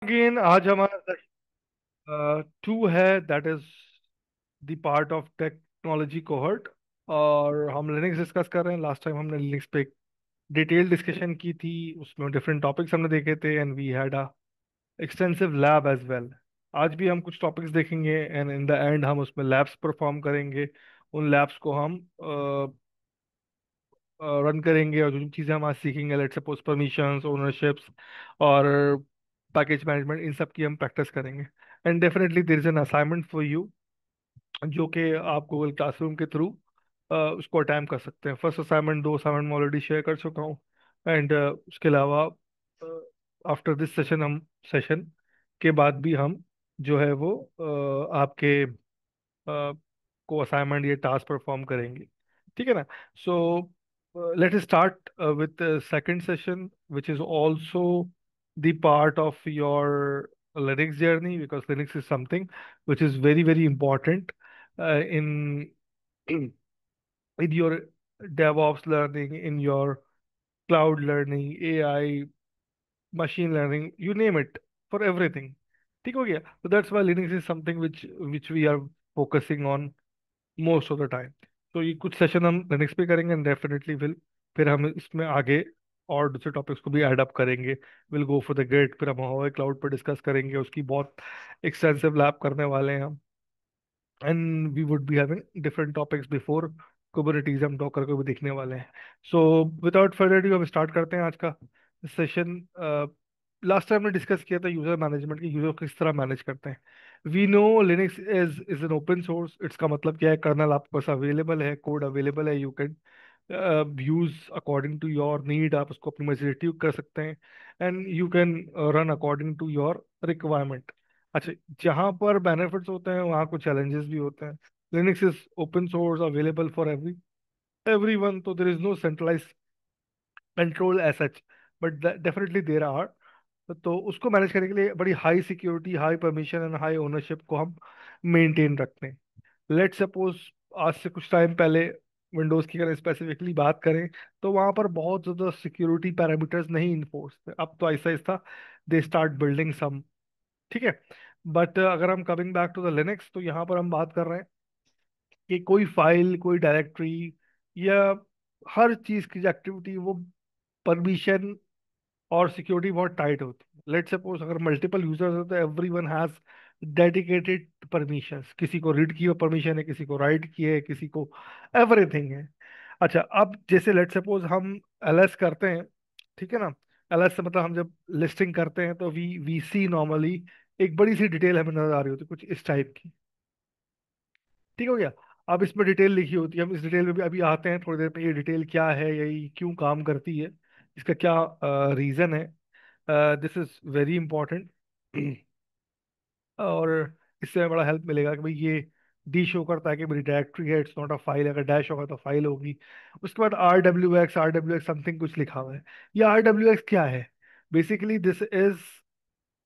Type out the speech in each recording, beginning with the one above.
Again आज हमारा 2 है, that is the part of technology cohort. और हम लिनक्स डिस्कस कर रहे हैं। लास्ट टाइम हमने लिनक्स पे डिटेल डिस्कशन की थी, उसमें डिफरेंट टॉपिक्स हमने देखे थे and we had a extensive lab as well. आज भी हम कुछ टॉपिक्स देखेंगे एंड इन द एंड हम उसमें लैब्स परफॉर्म करेंगे। उन लैब्स को हम रन करेंगे और जो चीज़ें हम आज सीखेंगे, लेट्स सपोज परमिशंस, ओनरशिप्स और पैकेज मैनेजमेंट, इन सब की हम प्रैक्टिस करेंगे। And definitely there is an assignment for you जो कि आप गूगल क्लासरूम के थ्रू उसको अटैम्प्ट कर सकते हैं। फर्स्ट असाइनमेंट, 2 असाइनमेंट मैं ऑलरेडी शेयर कर चुका हूँ। एंड उसके अलावा आफ्टर दिस सेशन हम सेशन के बाद भी हम जो है वो आपके को असाइनमेंट ये टास्क परफॉर्म करेंगे। ठीक है ना? So let us start with second session which is also the part of your Linux journey, because Linux is something which is very very important in in your DevOps learning, in your cloud learning, AI, machine learning, you name it, for everything. ठीक हो गया? So that's why Linux is something which we are focusing on most of the time. तो ये कुछ session हम Linux पे करेंगे and definitely will फिर हम इसमें आगे और दूसरे टॉपिक्स को भी ऐड अप करेंगे। Will go for the grid, फिर हम हवाई क्लाउड पर डिस्कस करेंगे, उसकी बहुत एक्सटेंसिव लैब करने वाले हैं हम। And we would be having different topics before Kubernetes, हम डॉकर को भी देखने वाले हैं। सो विदाउट फर्दर ड्यू हम स्टार्ट करते हैं आज का सेशन। लास्ट टाइम हमने डिस्कस किया था यूजर मैनेजमेंट की, यूजर किस तरह मैनेज करते हैं। We know Linux is an open source. इसका मतलब क्या है? कर्नल आपके पास अवेलेबल है, कोड अवेलेबल है, you can use according to your need. आप उसको अपनी मर्जी से ट्यून कर सकते हैं and you can run according to your requirement. अच्छा, जहाँ पर बेनिफिट्स होते हैं वहाँ कुछ चैलेंजेस भी होते हैं। Linux is open source, available for everyone, तो there is no centralize control as such, but definitely there are. तो उसको मैनेज करने के लिए बड़ी high security, high permission and high ownership को हम मेंटेन रखते हैं। लेट सपोज आज से कुछ टाइम पहले विंडोज की अगर स्पेसिफिकली बात करें तो वहाँ पर बहुत ज़्यादा सिक्योरिटी पैरामीटर्स नहीं इन्फोर्स थे। अब तो ऐसा ऐसा दे स्टार्ट बिल्डिंग सम। ठीक है? बट अगर हम coming back to the Linux, तो यहाँ पर हम बात कर रहे हैं कि कोई फाइल, कोई डायरेक्टरी या हर चीज़ की एक्टिविटी, वो परमिशन और सिक्योरिटी बहुत टाइट होती है। लेट सपोज अगर मल्टीपल यूजर्स है तो every one has dedicated permissions. किसी को रीड की परमिशन है, किसी को राइट की है, किसी को एवरीथिंग है। अच्छा, अब जैसे लेट सपोज हम एलएस करते हैं, ठीक है ना? एलएस से मतलब हम जब लिस्टिंग करते हैं तो वी सी नॉर्मली एक बड़ी सी डिटेल हमें नजर आ रही होती है, कुछ इस टाइप की। ठीक हो गया? अब इसमें डिटेल लिखी होती है, हम इस डिटेल में भी अभी आते हैं थोड़ी देर में। ये डिटेल क्या है, ये क्यों काम करती है, इसका क्या रीजन है, दिस इज वेरी इंपॉर्टेंट। और इससे हमें बड़ा हेल्प मिलेगा कि भाई ये डी शो करता है कि मेरी डायरेक्टरी है, इट्स नॉट अ फाइल। अगर डैश होगा तो फाइल होगी। उसके बाद आर डब्ल्यू एक्स समथिंग कुछ लिखा हुआ है। ये आर डब्ल्यू एक्स क्या है? Basically this is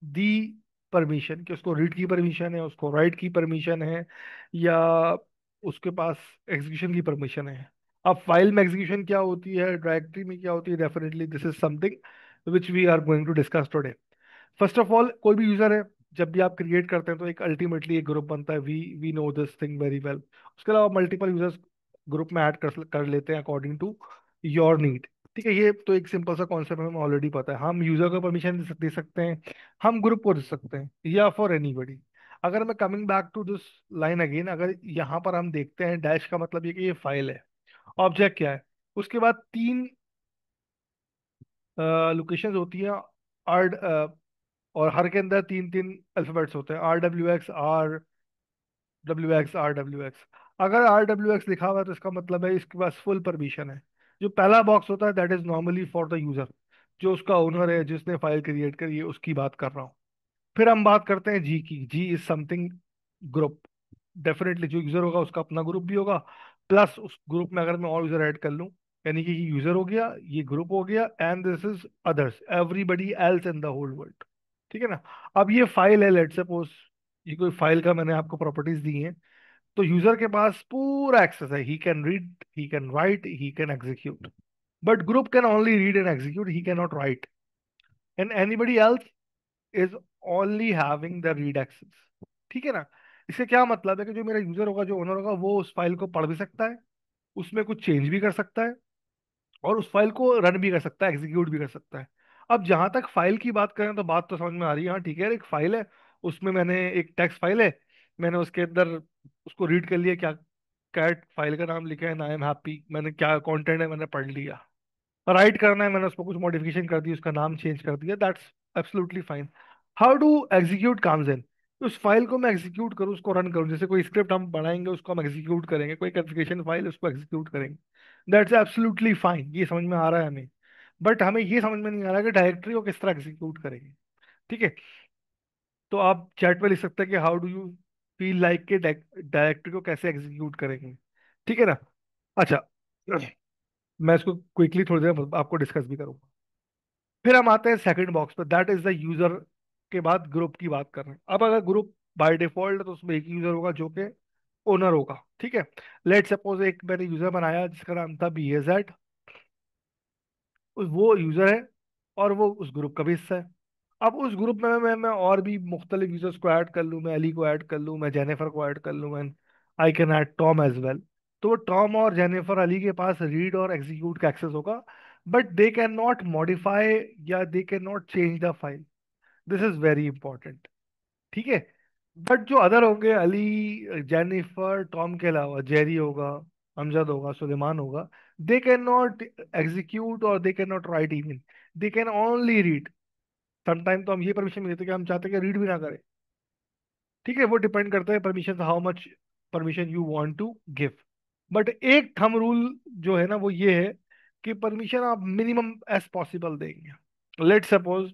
the permission, कि उसको रीड की परमिशन है, उसको राइट की परमिशन है, या उसके पास एग्जीक्यूशन की परमिशन है। अब फाइल में एग्जीक्यूशन क्या होती है, डायरेक्टरी में क्या होती है, definitely this is something which we are going to discuss today. First of all, कोई भी यूजर है, जब भी आप क्रिएट करते हैं तो एक अल्टीमेटली एक ग्रुप बनता है। We know this thing very well. उसके अलावा मल्टीपल यूजर्स ग्रुप में ऐड कर लेते हैं अकॉर्डिंग टू योर नीड। ठीक है? ये तो एक सिंपल सा कॉन्सेप्ट हमें ऑलरेडी पता है। हम यूजर को परमिशन दे सकते हैं, हम ग्रुप को दे सकते हैं, या फॉर एनीबडी। अगर मैं coming back to this line again, अगर यहाँ पर हम देखते हैं डैश का मतलब ये कि ये फाइल है। ऑब्जेक्ट क्या है? उसके बाद 3 लोकेशंस होती है। आर और हर के अंदर 3 3 अल्फाबेट्स होते हैं, आर डब्ल्यू एक्स। अगर आर डब्ल्यू एक्स लिखा हुआ है तो इसका मतलब है इसके पास फुल परमिशन है। जो पहला बॉक्स होता है that is normally for the user, जो उसका ओनर है, जिसने फाइल क्रिएट करी है, उसकी बात कर रहा हूँ। फिर हम बात करते हैं जी की। जी इज समथिंग ग्रुप। डेफिनेटली जो यूजर होगा उसका अपना ग्रुप भी होगा, प्लस उस ग्रुप में अगर मैं और यूजर ऐड कर लूँ, यानी कि ये यूजर हो गया, ये ग्रुप हो गया, and this is others, everybody else in the whole world. ठीक है ना? अब ये फाइल है, लेट सपोज ये कोई फाइल का मैंने आपको प्रॉपर्टीज दी हैं, तो यूजर के पास पूरा एक्सेस है। He can read, he can write, he can execute. But group can only read and execute, he can not write. And anybody else is only having the read access. ठीक है ना। इससे क्या मतलब है कि जो मेरा यूजर होगा, जो ओनर होगा, वो उस फाइल को पढ़ भी सकता है, उसमें कुछ चेंज भी कर सकता है, और उस फाइल को रन भी कर सकता है, एग्जीक्यूट भी कर सकता है। अब जहां तक फाइल की बात करें तो बात तो समझ में आ रही है। हाँ ठीक है, एक फाइल है, उसमें मैंने एक टेक्स्ट फाइल है, मैंने उसके अंदर उसको रीड कर लिया, क्या कैट फाइल का नाम लिखा है, आई एम हैप्पी, मैंने क्या कंटेंट है मैंने पढ़ लिया। राइट करना है, मैंने उसको कुछ मॉडिफिकेशन कर दी, उसका नाम चेंज कर दिया, that's absolutely fine. How do execute comes in. उस फाइल को मैं एग्जीक्यूट करूँ, उसको रन करूँ, जैसे कोई स्क्रिप्ट हम बनाएंगे उसको हम एग्जीक्यूट करेंगे, कोई कॉन्फ़िगरेशन फाइल उसको एग्जीक्यूट करेंगे, दैट्स एब्सोल्युटली फाइन, ये समझ में आ रहा है हमें। बट हमें ये समझ में नहीं आ रहा कि डायरेक्टरी को किस तरह एग्जीक्यूट करेंगे। ठीक है, तो आप चैट में लिख सकते हैं कि how do you feel like के डायरेक्टरी को कैसे एग्जीक्यूट करेंगे। ठीक है ना। अच्छा, मैं इसको क्विकली थोड़ी देर में आपको डिस्कस भी करूंगा। फिर हम आते हैं सेकंड बॉक्स पे, दैट इज द यूजर। के बाद ग्रुप की बात कर रहे हैं। अब अगर ग्रुप बाय डिफॉल्ट है तो उसमें एक यूजर होगा जो कि ओनर होगा। ठीक है, लेट सपोज एक मैंने यूजर बनाया जिसका नाम था BAZ, वो यूजर है और वो उस ग्रुप का भी हिस्सा है। अब उस ग्रुप में मैं और भी मुख्तलिफ यूजर्स को ऐड कर लूँ, मैं अली को ऐड कर लूँ, मैं जेनिफर को ऐड कर लूँ, मैं I can add Tom as well. तो वो टॉम और जेनिफर अली के पास रीड और एग्जीक्यूट का एक्सेस होगा, but they can not modify या they can not change the file. This is very important. ठीक है, बट जो अदर होंगे, अली, जेनिफर, टॉम के अलावा जेरी होगा, अमजद होगा, सुलेमान होगा, दे कैन नॉट एग्जीक्यूट और दे can not right even, they can only read. Sometime तो हम ये परमिशन भी देते हैं कि हम चाहते हैं कि रीड भी ना करें। ठीक है, वो डिपेंड करता है permission, how much permission you want to give. But एक थंब रूल जो है ना वो ये है कि परमिशन आप मिनिमम एज पॉसिबल देंगे। Let suppose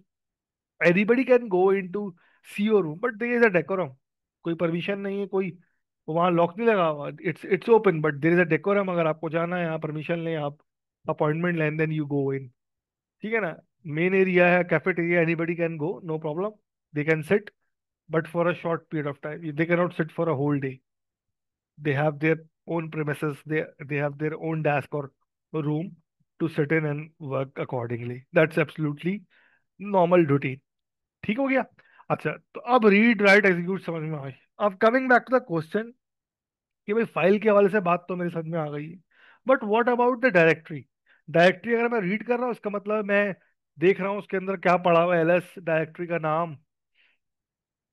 anybody can go into CO room, but there is a decorum. कोई परमिशन नहीं है, कोई वहां लॉक नहीं लगा हुआ, it's open, but there is a decorum. अगर आपको जाना है, यहाँ परमिशन लें, आप अपॉइंटमेंट लें, देन यू गो इन। ठीक है ना। मेन एरिया है, cafeteria, anybody can go, no problem, they can sit, but for a short period of time. They cannot sit for a whole day. They have their own premises. They have their own desk or room to sit in and work accordingly. That's absolutely normal routine. ठीक हो गया। अच्छा, तो अब read write execute समझ में आ गई। अब coming back to the question कि भाई फाइल के हवाले से बात तो मेरे समझ में आ गई है, but what about the directory. Directory अगर मैं रीड कर रहा हूँ, इसका मतलब मैं देख रहा हूँ उसके अंदर क्या पड़ा हुआ है, LS डायरेक्टरी का नाम,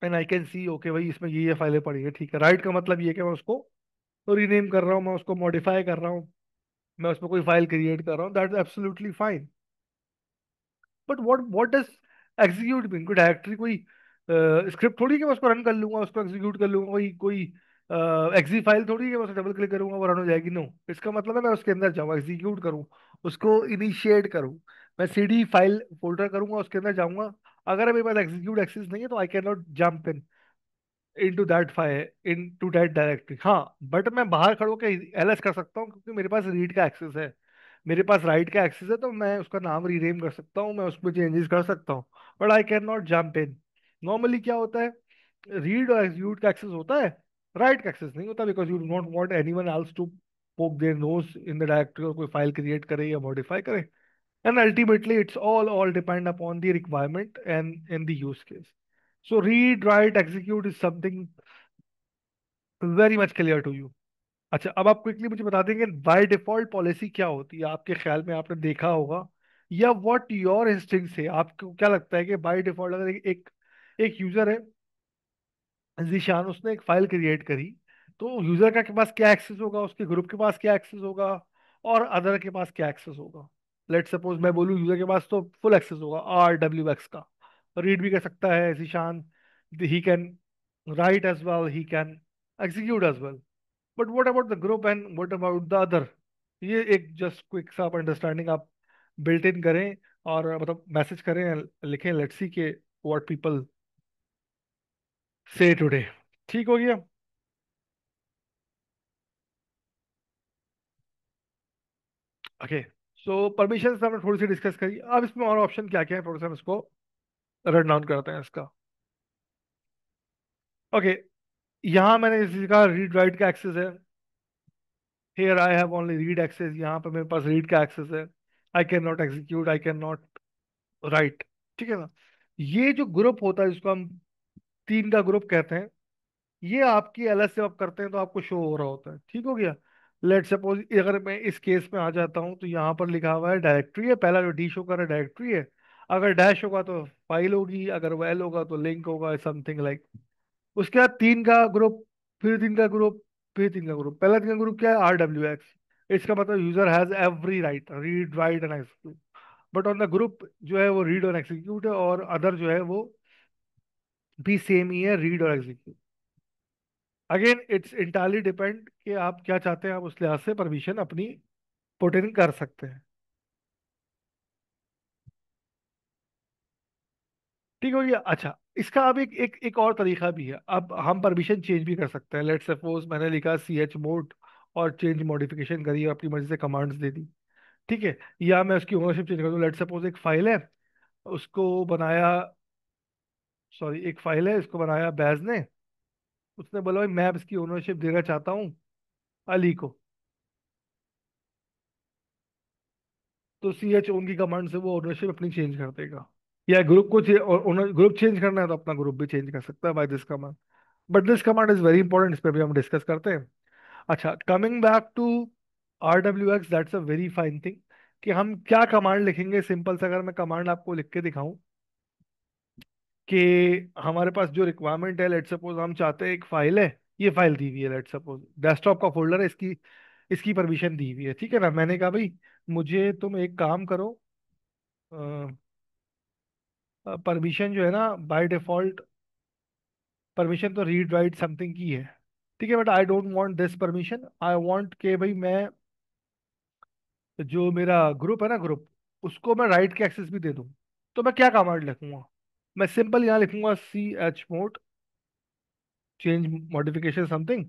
and I can C okay भाई इसमें ये फाइलें पड़ी है। ठीक है, राइट का मतलब ये है कि मैं उसको रीनेम कर रहा हूँ, मैं उसको मॉडिफाई कर रहा हूँ, मैं उसमें कोई फाइल क्रिएट कर रहा हूँ, that is absolutely fine. But what does execute mean. कोई डायरेक्टरी, कोई स्क्रिप्ट थोड़ी कि मैं उसको रन कर लूंगा, उसको एग्जीक्यूट कर लूंगा, कोई कोई एक्जी फाइल थोड़ी है कि मैं उसे डबल क्लिक करूंगा वो रन हो जाएगी। नो, इसका मतलब है मैं उसके अंदर जाऊँ, एग्जीक्यूट करूँ, उसको इनिशिएट करूँ, मैं CD फाइल फोल्डर करूंगा, उसके अंदर जाऊंगा। अगर मेरे पास एग्जीक्यूट एक्सेस नहीं है तो आई can not jump into that file, into that directory. हाँ, बट मैं बाहर खड़े होकर LS कर सकता हूँ क्योंकि मेरे पास रीड का एक्सेस है, मेरे पास राइट का एक्सेस है, तो मैं उसका नाम रीनेम कर सकता हूँ, मैं उसमें चेंजेस कर सकता हूँ, but I can not jump in. Normally क्या होता है, रीड और एग्जीक्यूट का एक्सेस होता है, राइट का एक्सेस नहीं होता, because you do not want anyone else to poke their nose in the directory और कोई फाइल क्रिएट करे या मॉडिफाई करे। And ultimately it's all depend upon the requirement and in the use case. So read write execute is something very much clear to you. अच्छा, अब आप quickly मुझे बता देंगे बाय डिफॉल्ट पॉलिसी क्या होती है आपके ख्याल में, आपने देखा होगा, या व्हाट योर इंस्टिंक्ट है, आपको क्या लगता है कि बाय डिफॉल्ट अगर एक यूजर है जीशान, उसने एक फाइल क्रिएट करी, तो यूजर का के पास क्या एक्सेस होगा, उसके ग्रुप के पास क्या एक्सेस होगा, और अदर के पास क्या एक्सेस होगा। लेट सपोज मैं बोलूँ यूजर के पास तो फुल एक्सेस होगा RWX का, रीड भी कर सकता है Zeeshan, he can write as well, he can execute as well. But what about the group and what about the other. ये एक जस्ट क्विक सा आप अंडरस्टैंडिंग आप बिल्ट इन करें, और मतलब मैसेज करें, लिखें, लेट्स सी के व्हाट पीपल से टुडे। ठीक हो गया। ओके, सो परमिशन हमने थोड़ी सी डिस्कस करी, अब इसमें और ऑप्शन क्या क्या है थोड़ा सा हम इसको रन डाउन करते हैं इसका। ओके, यहाँ मैंने इसी का रीड राइट का एक्सेस है, here I have only read access, यहाँ पे मेरे पास रीड का एक्सेस है, I can not execute, I can not write. ठीक है ना। ये जो ग्रुप होता है जिसको हम तीन का ग्रुप कहते हैं, ये आपकी एलएस से आप करते हैं तो आपको शो हो रहा होता है। ठीक हो गया। लेट सपोज अगर मैं इस केस में आ जाता हूँ तो यहाँ पर लिखा हुआ है डायरेक्टरी है, पहला जो डी शो कर रहा है डायरेक्टरी है। अगर डैश होगा तो फाइल होगी, अगर वेल होगा तो लिंक होगा, समथिंग लाइक। उसके बाद तीन का ग्रुप, फिर तीन का ग्रुप, फिर तीन का ग्रुप। पहला तीन का ग्रुप क्या है? RWX। इसका मतलब user has every right, read write and execute. But on the group जो है वो रीड और एक्सिक्यूट है, और अदर जो है वो भी सेम ही है, रीड और execute. Again it's entirely depend कि आप क्या चाहते हैं, आप उस लिहाज से परमिशन अपनी पुट इन कर सकते हैं। ठीक हो गया। अच्छा, इसका अब एक और तरीका भी है। अब हम परमिशन चेंज भी कर सकते हैं। लेट सपोज मैंने लिखा CH मोड और चेंज मॉडिफिकेशन करी और अपनी मर्जी से कमांड्स दे दी। ठीक है। या मैं उसकी ओनरशिप चेंज कर दूं। लेट सपोज एक फाइल है, उसको बनाया, सॉरी एक फाइल है, इसको बनाया बैज ने। उसने बोला भाई मैं अब इसकी ओनरशिप देना चाहता हूँ अली को। तो CH ओन की कमांड से वो ओनरशिप अपनी चेंज कर देगा। या ग्रुप को ग्रुप चेंज करना है तो अपना ग्रुप भी चेंज कर सकता है by this command. But this command is very important, इस पे भी हम डिस्कस करते हैं। अच्छा, coming back to RWX, that's a very fine thing कि हम क्या कमांड लिखेंगे। सिंपल से अगर मैं कमांड आपको लिख के दिखाऊं कि हमारे पास जो रिक्वायरमेंट है, लेट सपोज हम चाहते हैं एक फाइल है, ये फाइल दी हुई है, लेट सपोज डेस्कटॉप का फोल्डर है, इसकी इसकी परमिशन दी हुई है। ठीक है ना। मैंने कहा भाई मुझे तुम एक काम करो, परमिशन जो है ना बाय डिफॉल्ट परमिशन तो रीड राइट समथिंग की है। ठीक है, but I don't want this permission, I want के भाई मैं जो मेरा ग्रुप है ना, ग्रुप उसको मैं राइट के एक्सेस भी दे दूं। तो मैं क्या कमांड लिखूंगा? मैं सिंपल यहाँ लिखूंगा CH mode change modification something.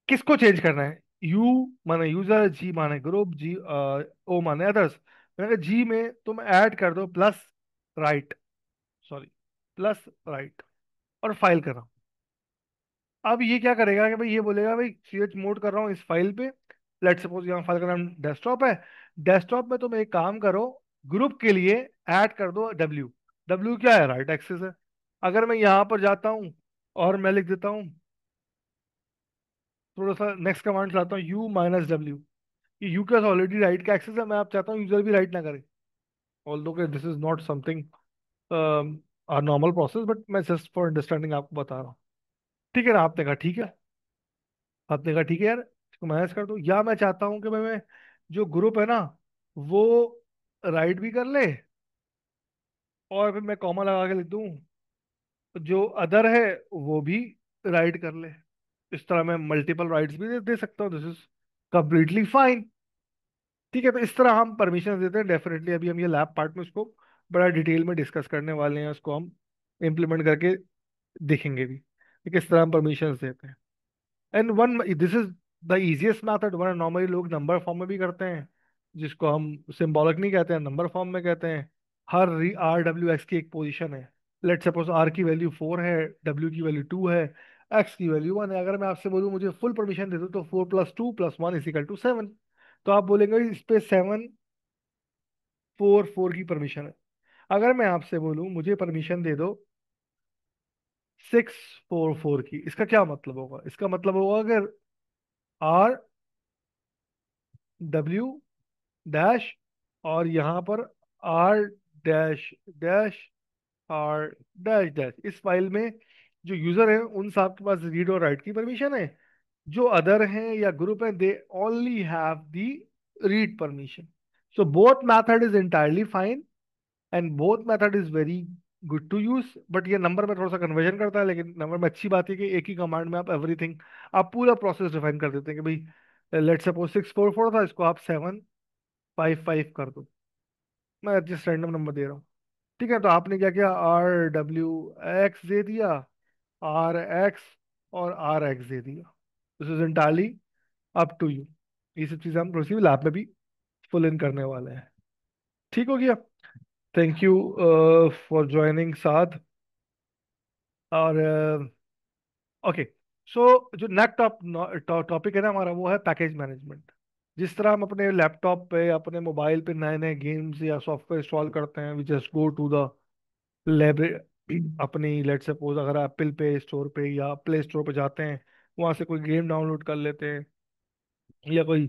किसको चेंज करना है? यू माने यूजर, जी माने ग्रुप, जी ओ माने अदर्स। मैंने कहा जी में तुम ऐड कर दो plus right, sorry plus right, और फाइल करो। अब ये क्या करेगा कि भाई ये बोलेगा भाई CH मोड कर रहा हूँ इस फाइल पे। लेट सपोज यहाँ फाइल का नाम डेस्कटॉप है। डेस्कटॉप में तुम एक काम करो, ग्रुप के लिए ऐड कर दो डब्ल्यू। डब्ल्यू क्या है? राइट एक्सेस है। अगर मैं यहाँ पर जाता हूँ और मैं लिख देता हूँ, थोड़ा सा नेक्स्ट कमांड चलाता हूँ, U-W। ये यू के ऑलरेडी राइट का एक्सेस है, मैं आप चाहता हूँ यूजर भी राइट ना करे। ऑल्दो के this is not something are normal process, but मैं जस्ट फॉर अंडरस्टैंडिंग आपको बता रहा हूँ। ठीक है ना। आपने कहा ठीक है, आपने कहा ठीक है यार, इसको मैनेज कर दो। या मैं चाहता हूँ कि मैं जो ग्रुप है ना वो राइट भी कर ले, और फिर मैं कॉमा लगा के लिख दूँ जो अदर है वो भी राइट कर ले। इस तरह मैं मल्टीपल राइट्स भी दे सकता हूँ। This is completely fine. ठीक है। तो इस तरह हम परमिशन देते हैं। डेफिनेटली अभी हम ये लैब पार्ट में उसको बड़ा डिटेल में डिस्कस करने वाले हैं, उसको हम इम्प्लीमेंट करके देखेंगे भी कि किस तरह हम परमिशन देते हैं। And one this is the easiest method. One normally लोग नंबर फॉर्म में भी करते हैं, जिसको हम सिंबॉलिक नहीं कहते हैं, नंबर फॉर्म में कहते हैं। हर RWX की एक पोजीशन है। लेट सपोज R की वैल्यू 4 है, W की वैल्यू 2 है, X की वैल्यू 1 है। अगर मैं आपसे बोलूँ मुझे फुल परमिशन दे दो तो 4 + 2 + 1 इज 7। तो आप बोलेंगे इस पे 7 4 4 की परमिशन है। अगर मैं आपसे बोलूँ मुझे परमिशन दे दो 6 4 4 की, इसका क्या मतलब होगा? इसका मतलब होगा अगर RW डैश और यहाँ पर R dash dash R dash dash, इस फाइल में जो यूजर है उन सब के पास रीड और राइट की परमिशन है। जो अदर हैं या ग्रुप है they only have the read permission. So both method is entirely fine and both method is very good to use. But ये नंबर में थोड़ा सा कन्वर्जन करता है, लेकिन नंबर में अच्छी बात है कि एक ही कमांड में आप एवरीथिंग, आप पूरा प्रोसेस डिफाइन कर देते हैं कि भाई लेट सपोज 6 4 4 था, इसको आप 7 5 5 कर दो। मैं जस्ट रैंडम नंबर दे रहा हूँ। ठीक है। तो आपने क्या किया? RWX दे दिया, RX और RX दे दिया। This is entirely up to you. ये सब चीज़ें हम थोड़ी सी लैब में भी फुल इन करने वाले हैं। ठीक हो गया। थैंक यू फॉर ज्वाइनिंग साथ। और ओके, सो जो नेक्स्ट टॉपिक है ना हमारा, वो है पैकेज मैनेजमेंट। जिस तरह हम अपने लैपटॉप पे, अपने मोबाइल पे नए नए गेम्स या सॉफ्टवेयर इंस्टॉल करते हैं, we just go to the library अपनी लेट सपोज अगर एप्पल पे स्टोर पे या प्ले स्टोर पे जाते हैं, वहां से कोई गेम डाउनलोड कर लेते हैं या कोई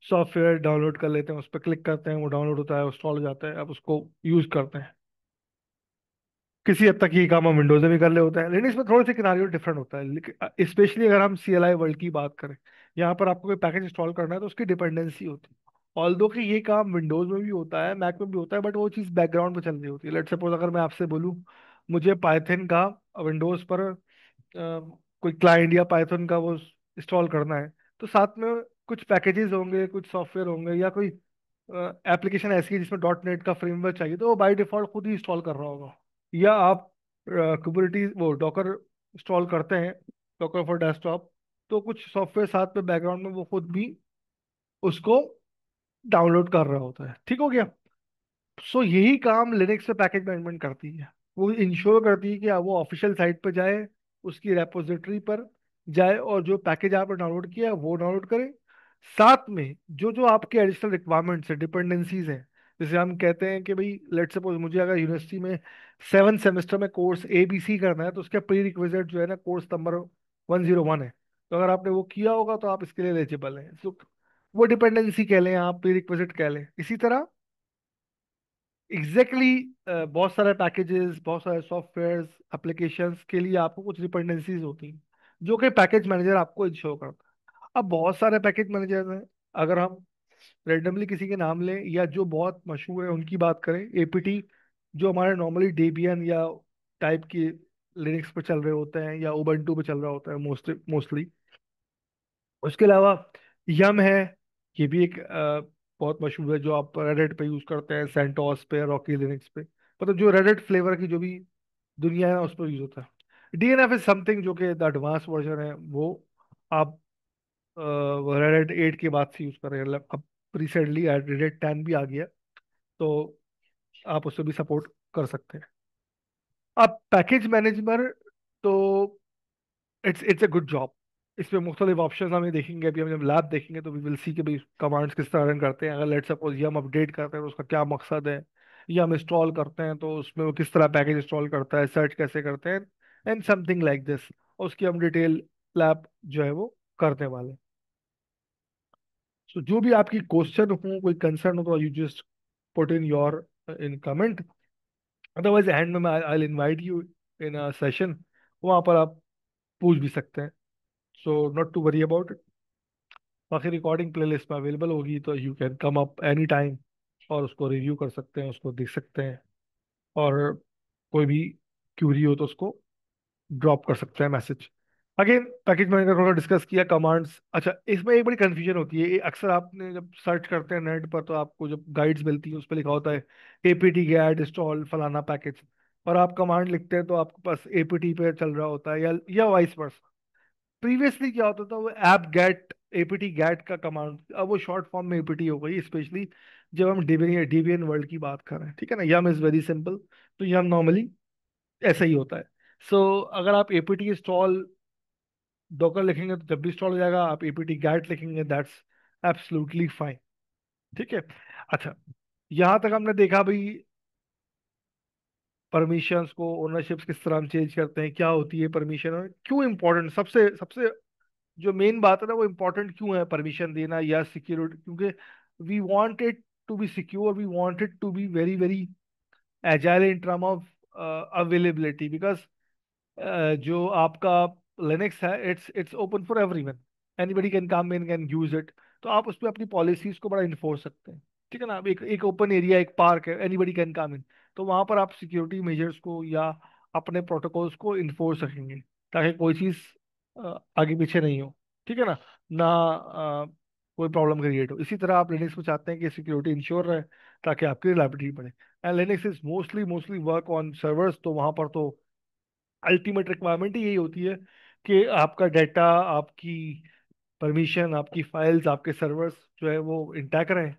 सॉफ्टवेयर डाउनलोड कर लेते हैं, उस पर क्लिक करते हैं, वो डाउनलोड होता है, इंस्टॉल हो जाता है, अब उसको यूज करते हैं। किसी हद तक ये काम हम विंडोज में भी कर ले होता है, लेकिन इसमें थोड़ी सी किनारी डिफरेंट होता है, लेकिन स्पेशली अगर हम CLI वर्ल्ड की बात करें, यहाँ पर आपको कोई पैकेज इंस्टॉल करना है तो उसकी डिपेंडेंसी होती है। ऑल्दो कि ये काम विंडोज में भी होता है, मैक में भी होता है, बट वो चीज़ बैकग्राउंड पे चल रही होती है। लेट सपोज अगर मैं आपसे बोलूँ मुझे पाइथन का विंडोज पर कोई क्लाइंट या पाइथन का वो इंस्टॉल करना है, तो साथ में कुछ पैकेजेस होंगे, कुछ सॉफ्टवेयर होंगे, या कोई एप्लीकेशन ऐसी है जिसमें .NET का फ्रेमवर्क चाहिए, तो वो बाय डिफॉल्ट खुद ही इंस्टॉल कर रहा होगा। या आप कुबरनीज वो डॉकर इंस्टॉल करते हैं, डॉकर फॉर डेस्कटॉप, तो कुछ सॉफ्टवेयर साथ में बैकग्राउंड में वो खुद भी उसको डाउनलोड कर रहा होता है। ठीक हो गया। सो यही काम लिनक्स पे पैकेज मैनेजमेंट करती है। वो इंश्योर करती है कि आप वो ऑफिशियल साइट पर जाए, उसकी रेपोजिटरी पर जाए, और जो पैकेज आपने डाउनलोड किया है वो डाउनलोड करें। साथ में जो जो आपके एडिशनल रिक्वायरमेंट्स है, डिपेंडेंसीज हैं, जैसे हम कहते हैं कि भाई लेट सपोज मुझे अगर यूनिवर्सिटी में 7 सेमेस्टर में कोर्स ABC करना है, तो उसका प्री रिक्विजिट जो है ना, कोर्स नंबर 101 है। तो अगर आपने वो किया होगा तो आप इसके लिए एलिजिबल हैं। So, वो डिपेंडेंसी कह लें, आप प्री रिक्विजिट कह लें। इसी तरह एग्जैक्टली बहुत सारे पैकेजेस, बहुत सारे सॉफ्टवेयर्स, एप्लीकेशंस के लिए आपको कुछ डिपेंडेंसीज होती हैं, जो कि पैकेज मैनेजर आपको इंश्योर करता है। अब बहुत सारे पैकेज मैनेजर हैं, अगर हम रेंडमली किसी के नाम लें या जो बहुत मशहूर है उनकी बात करें, APT, जो हमारे नॉर्मली डेबियन या टाइप की लिनक्स पे चल रहे होते हैं या उबंटू पे चल रहा होता है मोस्टली मोस्टली। उसके अलावा यम है, ये भी एक बहुत मशहूर है, जो आप रेडिट पे यूज करते हैं, सेंटोस पे, रॉकी लिनक्स पे, मतलब जो रेडिट फ्लेवर की जो भी दुनिया है उस पर यूज होता है। DNF इज समथिंग जो कि द एडवांस वर्जन है, वो आप रेडिट 8 के बाद से यूज कर रहे हैं, मतलब अब रिसेंटली रेडिट 10 भी आ गया, तो आप उससे भी सपोर्ट कर सकते हैं। अब पैकेज मैनेजर, तो it's it's a good job. इसमें मुख्तलिफ ऑप्शन हमें देखेंगे, अभी हम जब लैब देखेंगे तो वी विल सी कि भाई कमांड्स किस तरह रन करते हैं। अगर लेट सपोज ये हम अपडेट करते हैं तो उसका क्या मकसद है, या हम इंस्टॉल करते हैं तो उसमें वो किस तरह पैकेज इंस्टॉल करता है, सर्च कैसे करते हैं, एंड समथिंग लाइक दिस। उसकी हम डिटेल लैब जो है वो करने वाले हैं। सो जो भी आपकी क्वेश्चन हो, कोई कंसर्न हो, तो you just put in your in comment. Otherwise end में I invite you in a session, वहाँ पर आप पूछ भी सकते हैं। So not to worry about it. बाकी रिकॉर्डिंग प्लेलिस्ट में अवेलेबल होगी, तो you can come up any time और उसको रिव्यू कर सकते हैं, उसको देख सकते हैं, और कोई भी क्यूरी हो तो उसको ड्रॉप कर सकते हैं मैसेज। अगेन पैकेज मैनेजर थोड़ा डिस्कस किया, कमांड्स। अच्छा, इसमें एक बड़ी कंफ्यूजन होती है, ये अक्सर आपने जब सर्च करते हैं नेट पर, तो आपको जब गाइड्स मिलती है उस पर लिखा होता है APT गेट इंस्टॉल फलाना पैकेज, और आप कमांड लिखते हैं तो आपके पास APT पे चल रहा होता है, या वाइस वर्सा। प्रीवियसली क्या होता था, वो ऐप गेट APT गेट का कमांड, अब वो शॉर्ट फॉर्म में APT हो गई, स्पेशली जब हम डेबियन वर्ल्ड की बात कर रहे हैं। ठीक है ना, यम इज वेरी सिंपल, तो यम नॉर्मली ऐसा ही होता है। अगर आप APT इंस्टॉल डॉकर लिखेंगे तो जब भी इंस्टॉल हो जाएगा, आप APT गेट लिखेंगे, दैट्स एब्सोल्युटली फाइन। ठीक है। अच्छा, यहाँ तक हमने देखा भाई परमिशंस को, ओनरशिप्स किस तरह हम चेंज करते हैं, क्या होती है परमिशन, और क्यों इंपॉर्टेंट, सबसे सबसे जो मेन बात है ना, वो इम्पोर्टेंट क्यों है परमिशन देना या सिक्योरिटी, क्योंकि we want it to be secure, we want it to be very very agile in term of availability, because जो आपका लिनक्स है, it's it's open for everyone, anybody can come in, can use it. तो आप उस पर अपनी policies को बड़ा इन्फोर्स सकते हैं। ठीक है ना, अब एक एक ओपन एरिया, एक पार्क है, एनीबडी कैन कम इन, तो वहां पर आप सिक्योरिटी मेजर्स को या अपने प्रोटोकॉल्स को इन्फोर्स रखेंगे, ताकि कोई चीज आगे पीछे नहीं हो। ठीक है ना, ना कोई प्रॉब्लम क्रिएट हो। इसी तरह आप लिनक्स में चाहते हैं कि सिक्योरिटी इंश्योर रहे, ताकि आपकी रिलायबिलिटी बढ़े। And Linux is mostly mostly work on servers, तो वहां पर तो अल्टीमेट रिक्वायरमेंट ही यही होती है कि आपका डाटा, आपकी परमिशन, आपकी फाइल्स, आपके सर्वर्स जो है वो इंटैक्ट रहे।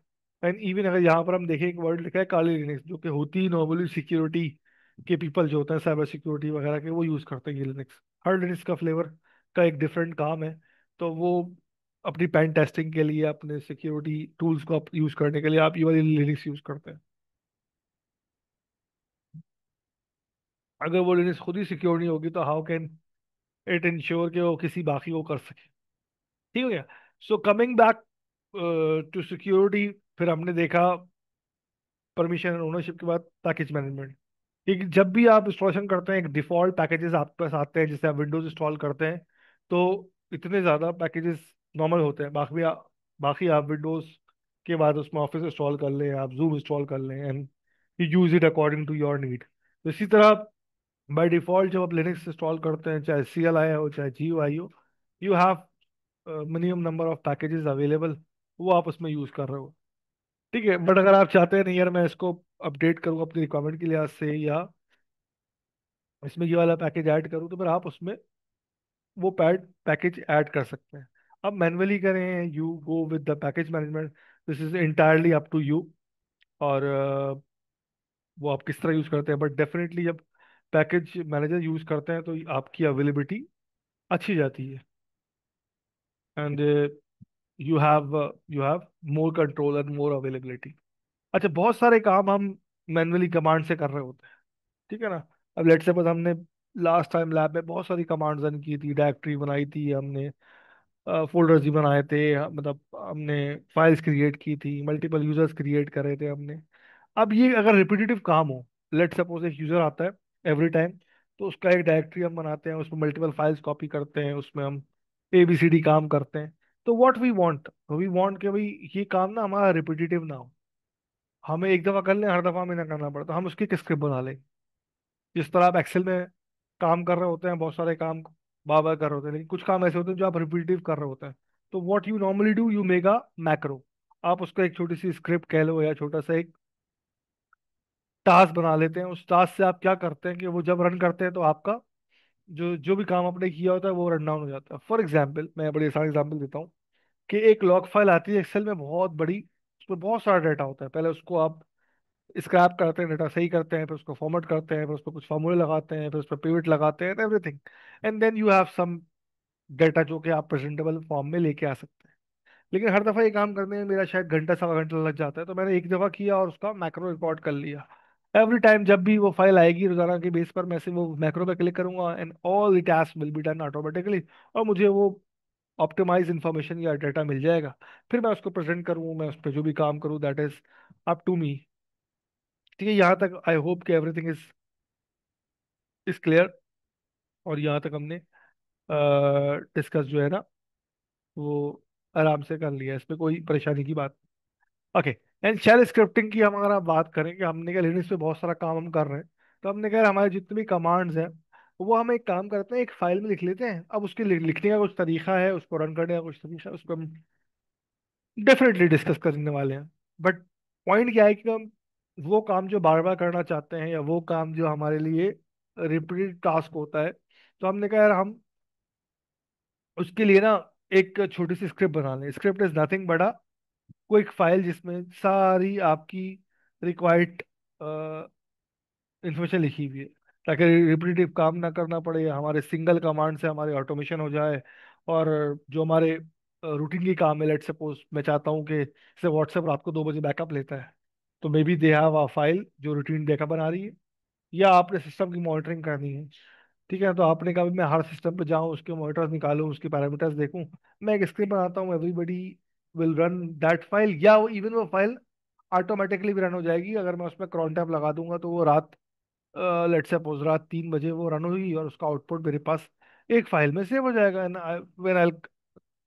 एंड इवन अगर यहाँ पर हम देखें, एक वर्ड लिखा है काली लिनक्स, जो कि होती ही नॉर्मली सिक्योरिटी के पीपल जो होते हैं, साइबर सिक्योरिटी वगैरह के, वो यूज़ करते हैं ये लिनक्स। हर लिनक्स का फ्लेवर का एक डिफरेंट काम है, तो वो अपनी पेन टेस्टिंग के लिए, अपने सिक्योरिटी टूल्स को आप यूज़ करने के लिए आप ये वाली लिनक्स यूज़ करते हैं। अगर वो लिनक्स खुद ही सिक्योर नहीं होगी तो हाउ कैन इट इंश्योर कि वो किसी बाकी को कर सके। ठीक हो गया। So coming back to security, फिर हमने देखा परमिशन एंड ओनरशिप के बाद पैकेज मैनेजमेंट। कि जब भी आप इंस्टॉलेशन करते हैं, एक डिफॉल्ट पैकेजेस आपके पास आते हैं, जैसे आप विंडोज इंस्टॉल करते हैं तो इतने ज़्यादा पैकेजेस नॉर्मल होते हैं। बाकी आप विंडोज के बाद उसमें ऑफिस इंस्टॉल कर लें, आप जूम इंस्टॉल कर लें, and you use it according to your need. तो इसी तरह बाय डिफॉल्ट जब आप लिनक्स इंस्टॉल करते हैं, चाहे CLI हो चाहे GUI हो, you have minimum number of packages available, वो आप उसमें यूज कर रहे हो। ठीक है, बट अगर आप चाहते हैं नहीं यार मैं इसको अपडेट करूँ अपनी रिक्वायरमेंट के लिहाज से, या इसमें ये वाला पैकेज ऐड करूँ, तो फिर आप उसमें वो पैकेज ऐड कर सकते हैं। अब मैन्युअली करें, you go with the package management, this is entirely up to you. और वो आप किस तरह यूज करते हैं, बट डेफिनेटली जब पैकेज मैनेजर यूज करते हैं तो आपकी अवेलेबिलिटी अच्छी जाती है, and you have more control and more availability. अच्छा, बहुत सारे काम हम मैन्युअली कमांड से कर रहे होते हैं, ठीक है ना। अब लेट्स सपोज हमने लास्ट टाइम लैब में बहुत सारी कमांड्स रन की थी, डायरेक्टरी बनाई थी हमने, फोल्डर्स भी बनाए थे, मतलब हमने फाइल्स क्रिएट की थी, मल्टीपल यूजर्स क्रिएट करे थे हमने। अब ये अगर रिपीटेटिव काम हो, लेट सपोज एक यूजर आता है एवरी टाइम, तो उसका एक डायरेक्टरी हम बनाते हैं, उसमें मल्टीपल फाइल्स कॉपी करते हैं, उसमें हम ABCD काम करते हैं। तो व्हाट वी वांट कि भाई ये काम ना हमारा रिपीटेटिव ना हो, हमें एक दफा कर लें, हर दफा हमें ना करना पड़ता, हम उसकी एक स्क्रिप्ट बना लें। जिस तरह आप एक्सेल में काम कर रहे होते हैं, बहुत सारे काम बार बार कर रहे होते हैं, लेकिन कुछ काम ऐसे होते हैं जो आप रिपीटिव कर रहे होते हैं। तो what you normally do, you make a macro. आप उसका एक छोटी सी स्क्रिप्ट कह लो, या छोटा सा एक टास्क बना लेते हैं। उस टास्क से आप क्या करते हैं कि वो जब रन करते हैं तो आपका जो जो भी काम आपने किया होता है वो रन डाउन हो जाता है। फॉर एग्जाम्पल, मैं बड़ी आसान एग्जाम्पल देता हूँ कि एक लॉग फाइल आती है एक्सेल में बहुत बड़ी, उसमें बहुत सारा डाटा होता है। पहले उसको आप स्क्रैप करते हैं, डाटा सही करते हैं, फिर उसको फॉर्मेट करते हैं, फिर उसको कुछ फॉर्मूले लगाते हैं, फिर उस पर पिवट लगाते हैं, everything, and then you have some data जो कि आप प्रेजेंटेबल फॉर्म में लेके आ सकते हैं। लेकिन हर दफा ये काम करने में मेरा शायद घंटा सवा घंटा लग जाता है, तो मैंने एक दफा किया और उसका मैक्रो रिकॉर्ड कर लिया। एवरी टाइम जब भी वो फाइल आएगी रोजाना के बेस पर, मैं सिर्फ वो मैक्रो पे क्लिक करूंगा and all the task will be done automatically, और मुझे वो ऑप्टिमाइज इंफॉर्मेशन या डाटा मिल जाएगा। फिर मैं उसको प्रेजेंट करूँ, मैं उस पर जो भी काम करूँ, that is up to me. ठीक है, यहाँ तक आई होप कि एवरीथिंग इज क्लियर। और यहाँ तक हमने डिस्कस जो है ना वो आराम से कर लिया, इसमें कोई परेशानी की बात। ओके। एंड शेल स्क्रिप्टिंग की हम अगर आप बात करें कि हमने क्या लिनक्स पे बहुत सारा काम हम कर रहे हैं, तो हमने कहा हमारे जितने भी कमांड्स हैं वो हम एक काम करते हैं, एक फाइल में लिख लेते हैं। अब उसके लिखने का कुछ तरीका है, उसको रन करने का कुछ तरीका है, उसको हम डेफिनेटली डिस्कस करने वाले हैं। बट पॉइंट क्या है कि हम वो काम जो बार बार करना चाहते हैं, या वो काम जो हमारे लिए रिपीटेड टास्क होता है, तो हमने कहा यार हम उसके लिए ना एक छोटी सी स्क्रिप्ट बना लें। Script is nothing but a quick file जिसमें सारी आपकी रिक्वायर्ड इन्फॉर्मेशन लिखी हुई है, ताकि रिपीटेटिव काम ना करना पड़े, हमारे सिंगल कमांड से हमारे ऑटोमेशन हो जाए। और जो हमारे रूटीन की काम है, लेट सपोज मैं चाहता हूँ कि जैसे व्हाट्सएप रात को 2 बजे बैकअप लेता है, तो may be they have a file जो रूटीन बैकअप बना रही है, या आपने सिस्टम की मॉनिटरिंग करनी है। ठीक है, तो आपने कहा भी मैं हर सिस्टम पे जाऊँ, उसके मॉनिटर्स निकालूं, उसके पैरामीटर्स देखूं, मैं एक स्क्रिप्ट बनाता हूँ, everybody will run that file, या वो इवन वो फाइल ऑटोमेटिकली भी रन हो जाएगी। अगर मैं उसमें क्रॉन टैब लगा दूंगा तो वो रात लेट्स सपोज रात 3 बजे वो रन होगी, और उसका आउटपुट मेरे पास एक फाइल में सेव हो जाएगा। And when I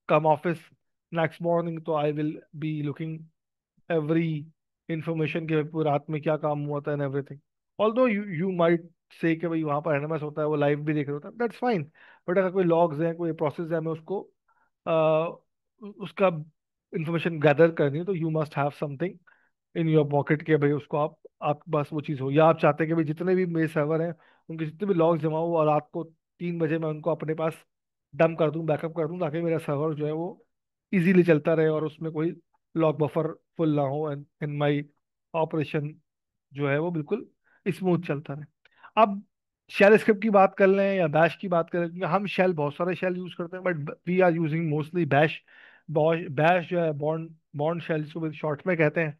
come office next morning, तो I will be looking every information के पूरी रात में क्या काम हुआ था and everything. Although you might say कि भाई वहाँ पर एनएमएस होता है, वो लाइव भी देख रहे होता है, दैट्स फाइन। बट अगर कोई लॉग्स हैं, कोई प्रोसेस है, मैं उसको उसका इंफॉर्मेशन गैदर करनी है, तो you must have something in your pocket के भाई उसको आपके पास वो चीज़ हो। या आप चाहते हैं कि भाई जितने भी मेरे सर्वर हैं उनके जितने भी लॉग्स जमा हो, और रात को 3 बजे मैं उनको अपने पास डंप कर दूं, बैकअप कर दूं, ताकि मेरा सर्वर जो है वो इजीली चलता रहे, और उसमें कोई लॉग बफर फुल ना हो, एंड इन माई ऑपरेशन जो है वो बिल्कुल स्मूथ चलता रहे। अब शेल स्क्रिप्ट की बात कर लें या बैश की बात करें, क्योंकि हम शेल बहुत सारे शेल यूज करते हैं, but we are using mostly bash. Bash जो है बॉन्ड बॉन्ड शेल जिसको शॉर्ट में कहते हैं,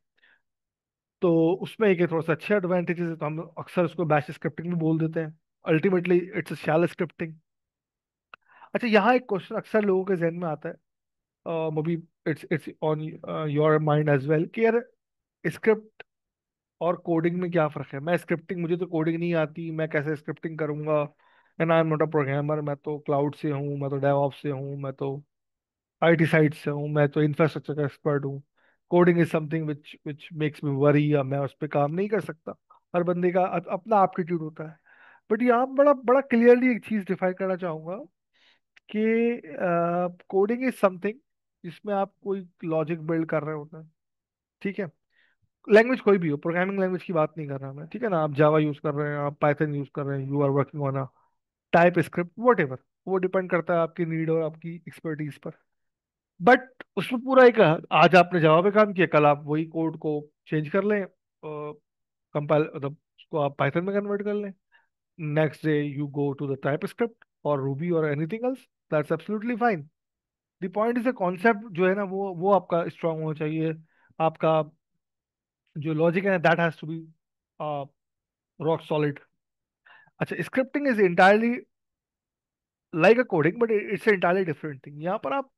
तो उसमें एक थोड़ा सा अच्छे एडवांटेजेस है, तो हम अक्सर उसको बैश स्क्रिप्टिंग भी बोल देते हैं। Ultimately it's shell scripting. अच्छा, यहाँ एक क्वेश्चन अक्सर लोगों के जहन में आता है, maybe it's on your mind as well, कि यार स्क्रिप्ट और कोडिंग में क्या फ़र्क है। मैं स्क्रिप्टिंग, मुझे तो कोडिंग नहीं आती, मैं कैसे स्क्रिप्टिंग करूंगा। And I am not a programmer, मैं तो क्लाउड से हूँ, मैं तो डेवऑप्स से हूँ, मैं तो आईटी साइड से हूँ, मैं तो इंफ्रास्ट्रक्चर का एक्सपर्ट हूँ। Coding is something which which makes me worry, या मैं उस पर काम नहीं कर सकता। हर बंदे का अपना एप्टीट्यूड होता है। बट यहाँ बड़ा बड़ा क्लियरली एक चीज़ डिफाइन करना चाहूंगा कि कोडिंग इज समथिंग जिसमें आप कोई लॉजिक बिल्ड कर रहे होते हैं। ठीक है, लैंग्वेज कोई भी हो, प्रोग्रामिंग लैंग्वेज की बात नहीं कर रहा मैं, ठीक है ना। आप जावा यूज कर रहे हैं, आप पाइथन यूज कर रहे हैं, you are working on a TypeScript, whatever. वो डिपेंड करता है आपकी नीड और आपकी एक्सपर्टीज पर। बट उसमें पूरा एक, आज आपने जावा पे काम किया, कल आप वही कोड को चेंज कर लें, कंपाइल मतलब उसको आप पाइथन में कन्वर्ट कर लें। Next day you go to the TypeScript और रूबी और anything else, that's absolutely fine. The point is, concept जो है ना, वो आपका स्ट्रांग होना चाहिए। आपका जो लॉजिक है that has to be rock solid. अच्छा, scripting is entirely like a coding, but it's entirely different thing. यहाँ पर आप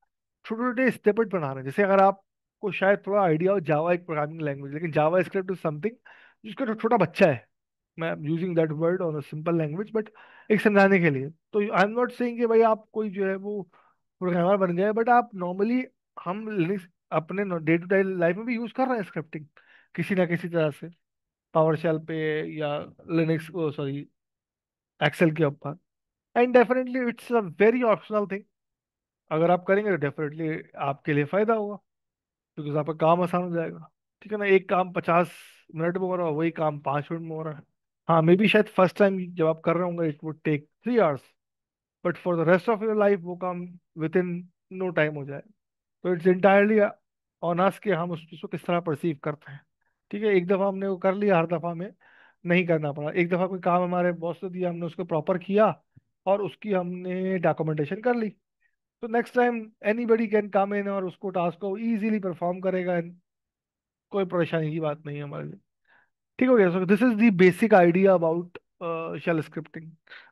छोटे छोटे स्निपेट बना रहे हैं। जैसे अगर आपको शायद थोड़ा आइडिया हो, जावा एक प्रोग्रामिंग लैंग्वेज, लेकिन जावा स्क्रिप्ट इज समथिंग जिसका जो छोटा बच्चा है। मैं using that word on a simple language, but एक समझाने के लिए। तो आई एम नॉट सेइंग कि भाई आप कोई जो है वो प्रोग्रामर बन गए, बट आप नॉर्मली, हम लिनक्स अपने डे टू डे लाइफ में भी यूज कर रहे हैं स्क्रिप्टिंग किसी ना किसी तरह से, पावर शेल पे या लिनक्स, सॉरी, एक्सेल के ऊपर। And definitely it's a very optional thing. अगर आप करेंगे तो डेफिनेटली आपके लिए फायदा होगा, क्योंकि आपका काम आसान हो जाएगा। ठीक है ना, एक काम 50 मिनट में हो रहा है, वही काम 5 मिनट में हो रहा है। हाँ, मे बी शायद फर्स्ट टाइम जब आप कर रहे होंगे it would take 3 hours, but for the rest of your life वो काम विद इन नो टाइम हो जाए। तो इट्स इंटायरली ऑन अस कि हम उस चीज़ को किस तरह परसीव करते हैं। ठीक है, एक दफ़ा हमने वो कर लिया, हर दफ़ा हमें नहीं करना पड़ा। एक दफ़ा कोई काम हमारे बॉस ने दिया, हमने उसको प्रॉपर किया और उसकी हमने डॉक्यूमेंटेशन कर ली, तो next time anybody can come in और उसको टास्क को इजीली परफॉर्म करेगा। and कोई परेशानी की बात नहीं है हमारे लिए। ठीक हो गया। So this is the basic idea about shell scripting.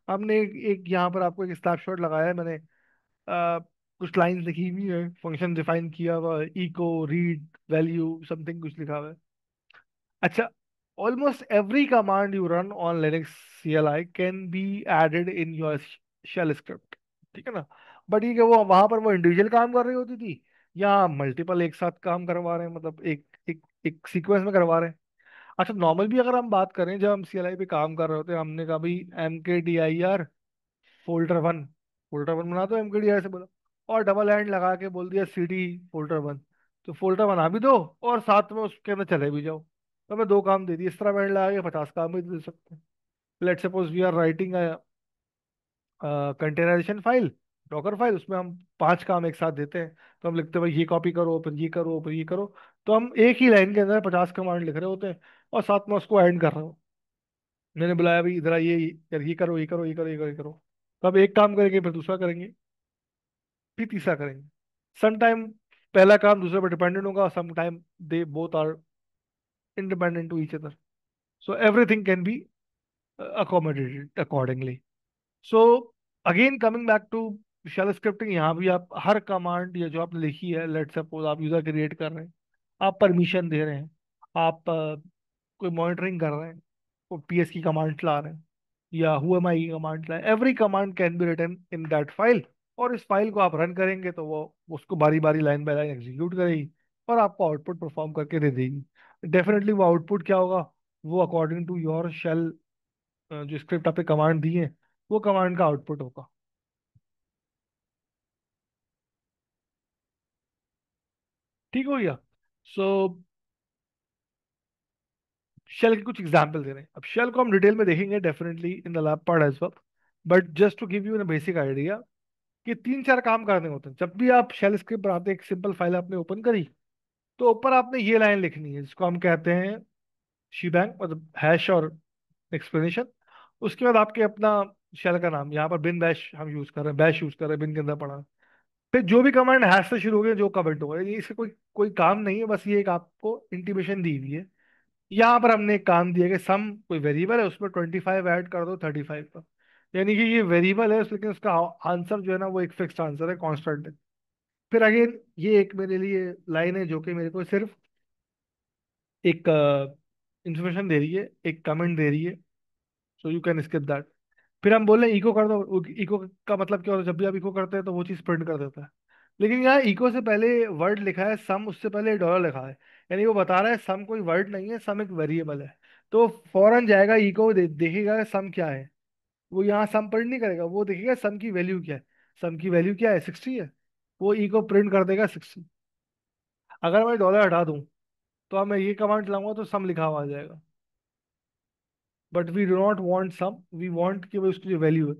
हमने एक यहाँ पर आपको एक स्नैपशॉट लगाया है मैंने, कुछ लाइंस लिखी हुई है, फंक्शन डिफाइन किया हुआ है, इको रीड वैल्यू समथिंग कुछ लिखा हुआ है। अच्छा, almost every command you run on Linux CLI can be added in your shell script। ठीक है ना। बट ये कि वो वहां पर वो इंडिविजुअल काम कर रही होती थी, या मल्टीपल एक साथ काम करवा रहे हैं, मतलब एक एक एक सीक्वेंस में करवा रहे हैं। अच्छा, नॉर्मल भी अगर हम बात करें, जब हम CLI पे काम कर रहे होते हैं, हमने कहा भाई MKDIR फोल्डर 1, फोल्डर 1 बना दो, MKDIR से बोला, और डबल एंड लगा के बोल दिया CD फोल्डर 1, तो फोल्डर बना भी दो और साथ में उसके अंदर चले भी जाओ। तो हमें दो काम दे दिए, इस तरह बैंड लगा के 50 काम भी दे सकते हैं। Let suppose we are writing containerization file, Docker file, उसमें हम 5 काम एक साथ देते हैं। तो हम लिखते हैं भाई ये कॉपी करो, फिर ये करो, फिर ये करो। तो हम एक ही लाइन के अंदर 50 कमांड लिख रहे होते हैं और साथ में उसको एंड कर रहे हो। मैंने बुलाया भाई इधर ये यार, ये करो, ये करो, ये करो, ये करो, ये करो। तो अब एक काम करेंगे, फिर दूसरा करेंगे, फिर तीसरा करेंगे। सम टाइम पहला काम दूसरे पर डिपेंडेंट होगा, some time they both are independent to each other. So everything can be accommodated accordingly। So again coming back to shell scripting, यहाँ भी आप हर कमांड या जो आपने लिखी है, लेट सपोज आप यूजर क्रिएट कर रहे हैं, आप परमिशन दे रहे हैं, आप कोई मॉनिटरिंग कर रहे हैं, वो PS की कमांड चला रहे हैं, या हु एम आई की कमांड चला, every command can be written in that file. और इस फाइल को आप रन करेंगे तो वो उसको बारी बारी लाइन बाय लाइन एग्जीक्यूट करेगी और आपको आउटपुट परफॉर्म करके दे देगी। डेफिनेटली वो आउटपुट क्या होगा, वो अकॉर्डिंग टू योर शेल, जो स्क्रिप्ट आपने कमांड दी है, वो कमांड का आउटपुट होगा। ठीक हो गया। सो शेल के कुछ एग्जाम्पल दे रहे हैं। अब शेल को हम डिटेल में देखेंगे definitely in the lab part as well, but just to give you in basic idea कि 3 4 काम करने होते हैं। जब भी आप शेल स्क्रिप्ट बनाते हैं, एक सिंपल फाइल आपने ओपन करी, तो ऊपर आपने ये लाइन लिखनी है जिसको हम कहते हैं शीबैंग, मतलब हैश और एक्सप्लेनेशन। उसके बाद आपके अपना शेल का नाम, यहाँ पर बिन बैश हम यूज कर रहे हैं, बैश यूज कर रहे हैं, बिन के अंदर पड़ा है। फिर जो भी कमांड हैश से शुरू हो गया, जो कमेंट होगा, ये इसका कोई कोई काम नहीं है, बस ये एक आपको इंटीमेशन दी हुई है। यहाँ पर हमने एक काम दिया कि सम कोई वेरिएबल है, उसमें 25 ऐड कर दो 35 पर। यानी कि ये वेरिएबल है, लेकिन उसका आंसर जो है ना वो एक फिक्स्ड आंसर है, कांस्टेंट है। फिर अगेन ये एक मेरे लिए लाइन है जो कि मेरे को सिर्फ एक इंफॉर्मेशन दे रही है, एक कमेंट दे रही है, so you can skip that. फिर हम बोले इको कर दो, इको का मतलब क्या होता है, जब भी आप इको करते हैं तो वो चीज़ प्रिंट कर देता है। लेकिन यहाँ इको से पहले वर्ड लिखा है सम, उससे पहले डॉलर लिखा है। यानी वो बता रहा है सम कोई वर्ड नहीं है, सम एक वेरिएबल है। तो फौरन जाएगा इको देखेगा सम क्या है। वो यहाँ सम प्रिंट नहीं करेगा, वो देखेगा सम की वैल्यू क्या है। सम की वैल्यू क्या है, 60 है। वो इको प्रिंट कर देगा 60। अगर मैं डॉलर हटा दूं तो अब मैं ये कमांड चलाऊंगा तो सम लिखा हुआ आ जाएगा। But we do not want some, we want कि वो उसकी जो वैल्यू है।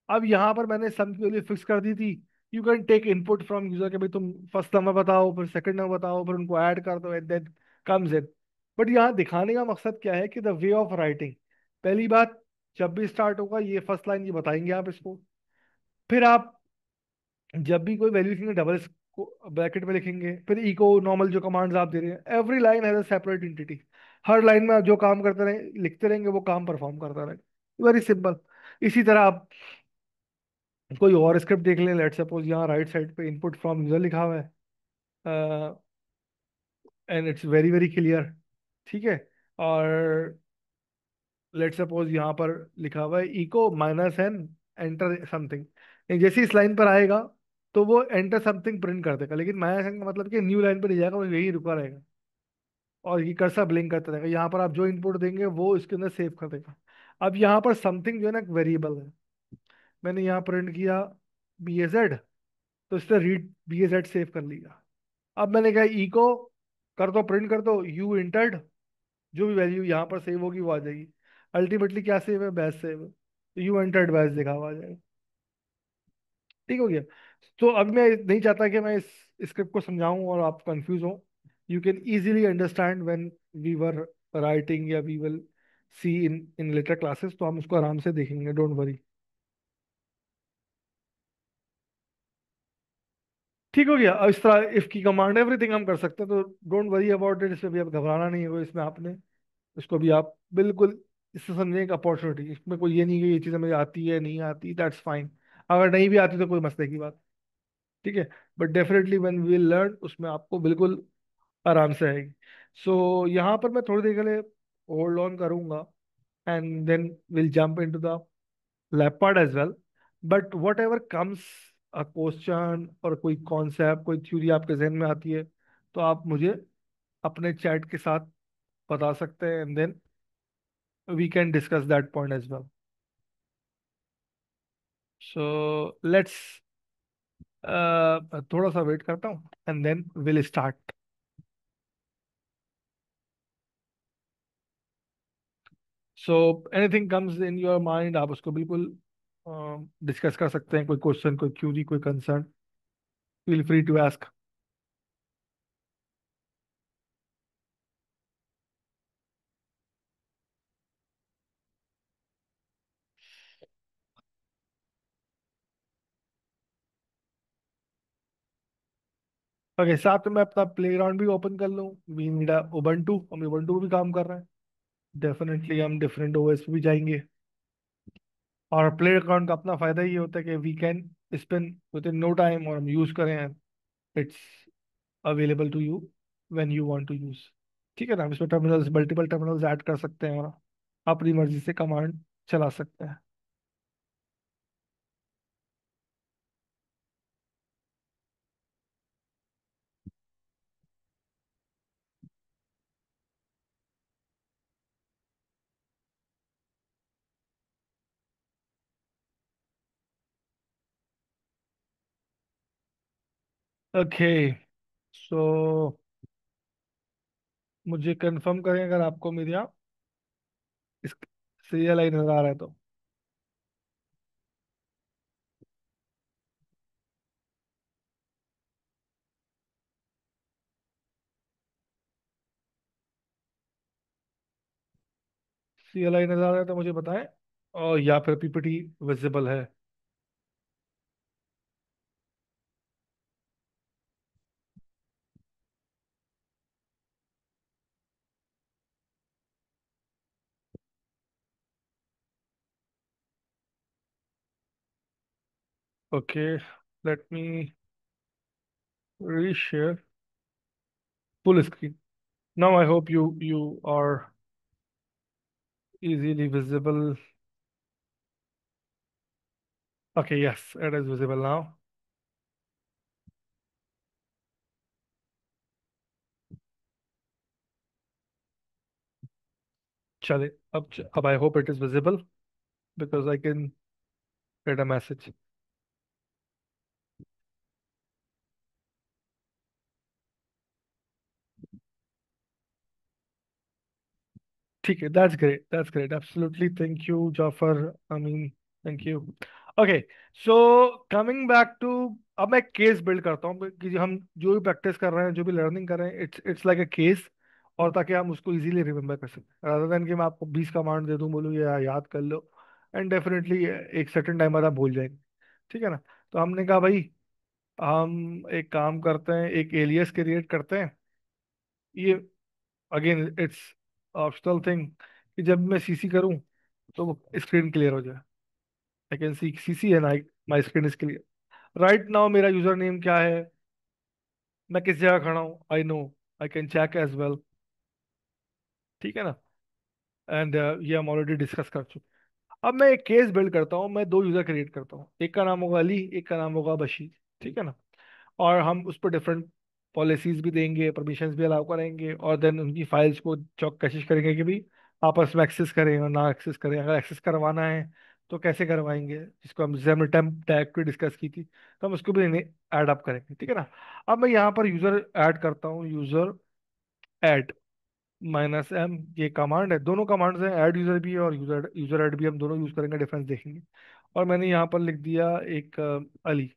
अब यहाँ पर मैंने सम की वैल्यू फिक्स कर दी थी। You can take input from user के भाई तुम फर्स्ट नंबर बताओ, फिर सेकंड नंबर बताओ, फिर उनको ऐड कर दो and then comes in. But यहाँ दिखाने का मकसद क्या है कि द वे ऑफ राइटिंग। पहली बात, जब भी स्टार्ट होगा ये फर्स्ट लाइन ये बताएंगे आप इसको। फिर आप जब भी कोई वैल्यू लिखेंगे डबल ब्रैकेट में लिखेंगे। फिर इको नॉर्मल जो कमांड्स आप दे रहे हैं, every line has a separate entity. Her line में आप जो काम करते रहे लिखते रहेंगे वो काम परफॉर्म करता रहेगा, वेरी सिंपल। इसी तरह आप कोई और स्क्रिप्ट देख लें, लेट सपोज यहाँ राइट साइड पे इनपुट फ्रॉम यूजर लिखा हुआ है and it's very very clear. ठीक है। और लेट सपोज यहाँ पर लिखा हुआ है echo minus N enter something. जैसे इस लाइन पर आएगा तो वो एंटर समथिंग प्रिंट कर देगा, लेकिन माइनस एन का मतलब कि न्यू लाइन पर नहीं जाएगा, वो यही रुका रहेगा और ये कर्सर ब्लिंक करता रहेगा। यहाँ पर आप जो इनपुट देंगे वो इसके अंदर सेव कर देगा। अब यहाँ पर समथिंग जो है ना एक वेरिएबल है। मैंने यहाँ प्रिंट किया BAZ, तो इसने रीड BAZ सेव कर लिया। अब मैंने कहा इको कर दो, प्रिंट कर दो यू इंटर्ड, जो भी वैल्यू यहाँ पर सेव होगी वो आ जाएगी। अल्टीमेटली क्या सेव है, बैच सेव है, तो यू एंटर्ड बैच लिखा हुआ आ जाएगा। ठीक हो गया। तो अब मैं नहीं चाहता कि मैं इस स्क्रिप्ट को समझाऊं और आप कंफ्यूज हो। You can easily understand when we were writing या we will see in in later classes, तो हम उसको आराम से देखेंगे, डोंट वरी। ठीक हो गया। अब इस तरह इफ की कमांड एवरीथिंग हम कर सकते हैं, तो डोंट वरी अबाउट इट, इसमें भी आप घबराना नहीं है इसमें आपने। इसको भी आप बिल्कुल इससे समझने की अपॉर्चुनिटी, इसमें कोई ये नहीं कि ये चीज़ हमें आती है नहीं आती, दैट्स फाइन। अगर नहीं भी आती तो कोई मसले की बात। ठीक है। But definitely when we will learn, उसमें आपको बिल्कुल आराम से आएगी। सो यहाँ पर मैं थोड़ी देर के लिए होल्ड ऑन करूंगा and then will jump into the lab part as well. But whatever comes a question और कोई कॉन्सेप्ट कोई थ्योरी आपके जहन में आती है, तो आप मुझे अपने चैट के साथ बता सकते हैं and then we can discuss that point as well. So let's थोड़ा सा वेट करता हूँ and then will start. So anything comes in your mind, आप उसको बिल्कुल डिस्कस कर सकते हैं। कोई क्वेश्चन, कोई क्यूरी, कोई concern, feel free to ask. Okay, साथ में मैं अपना प्ले ग्राउंड भी ओपन कर लूँ। वी नीड उबंटू, हम उबंटू भी काम कर रहे हैं। डेफिनेटली हम डिफरेंट ओएस पे भी जाएंगे। और प्ले ग्राउंड का अपना फायदा ये होता है कि we can spend within no time, और हम यूज करें, it's available to you when you want to use. ठीक है ना, हम इसमें टर्मिनल्स, मल्टीपल टर्मिनल्स ऐड कर सकते हैं और अपनी मर्जी से कमांड चला सकते हैं। ओके। सो मुझे कंफर्म करें अगर आपको मेरे यहाँ इस सीरियल आई नजर आ रहा है तो। सीरियल आई नजर आ रहा है तो मुझे बताएं, और या फिर PPT विजिबल है। Okay, let me reshare full screen. Now I hope you are easily visible. Okay, yes, it is visible now. चले अब I hope it is visible because I can get a message. ठीक है, that's great, absolutely, thank you Jafar, I mean, thank you. Okay, so coming back to, अब मैं case build करता हूँ कि हम जो भी प्रैक्टिस कर रहे हैं, जो भी लर्निंग कर रहे हैं, इट्स लाइक अ केस, और ताकि हम उसको इजीली रिमेम्बर कर सकें, रादर देन कि मैं आपको 20 कमांड दे दूँ, बोलूँ ये याद कर लो, एंड डेफिनेटली एक सर्टेन टाइम बाद आप भूल जाएंगे। ठीक है ना? तो हमने कहा भाई, हम एक काम करते हैं, एक एलियस क्रिएट करते हैं। ये अगेन इट्स ऑप्शनल थिंग, कि जब मैं सीसी करूं तो वो स्क्रीन क्लियर हो जाए। I can see CC and I my screen is clear. Right now मेरा यूजर नेम क्या है, मैं किस जगह खड़ा हूँ, I know, I can check as well. ठीक है ना? एंड ये हम ऑलरेडी डिस्कस कर चुके। अब मैं एक केस बिल्ड करता हूँ, मैं दो यूजर क्रिएट करता हूँ, एक का नाम होगा अली, एक का नाम होगा बशीर। ठीक है ना? और हम उस पर डिफरेंट पॉलिसीज भी देंगे, परमिशंस भी अलाउ करेंगे, और देन उनकी फाइल्स को चौक कोशिश करेंगे कि भी आपस में एक्सेस करें और ना एक्सेस करें। अगर एक्सेस करवाना है तो कैसे करवाएंगे, जिसको हम जैमल टेम्प टैग पे डिस्कस की थी, तो हम उसको भी ऐड अप करेंगे। ठीक है ना? अब मैं यहाँ पर यूजर ऐड करता हूँ, यूजर ऐड -m, ये कमांड है, दोनों कमांड्स हैं, ऐड यूजर भी और यूजर यूजर ऐड भी, हम दोनों यूज करेंगे, डिफरेंस देखेंगे। और मैंने यहाँ पर लिख दिया एक अली।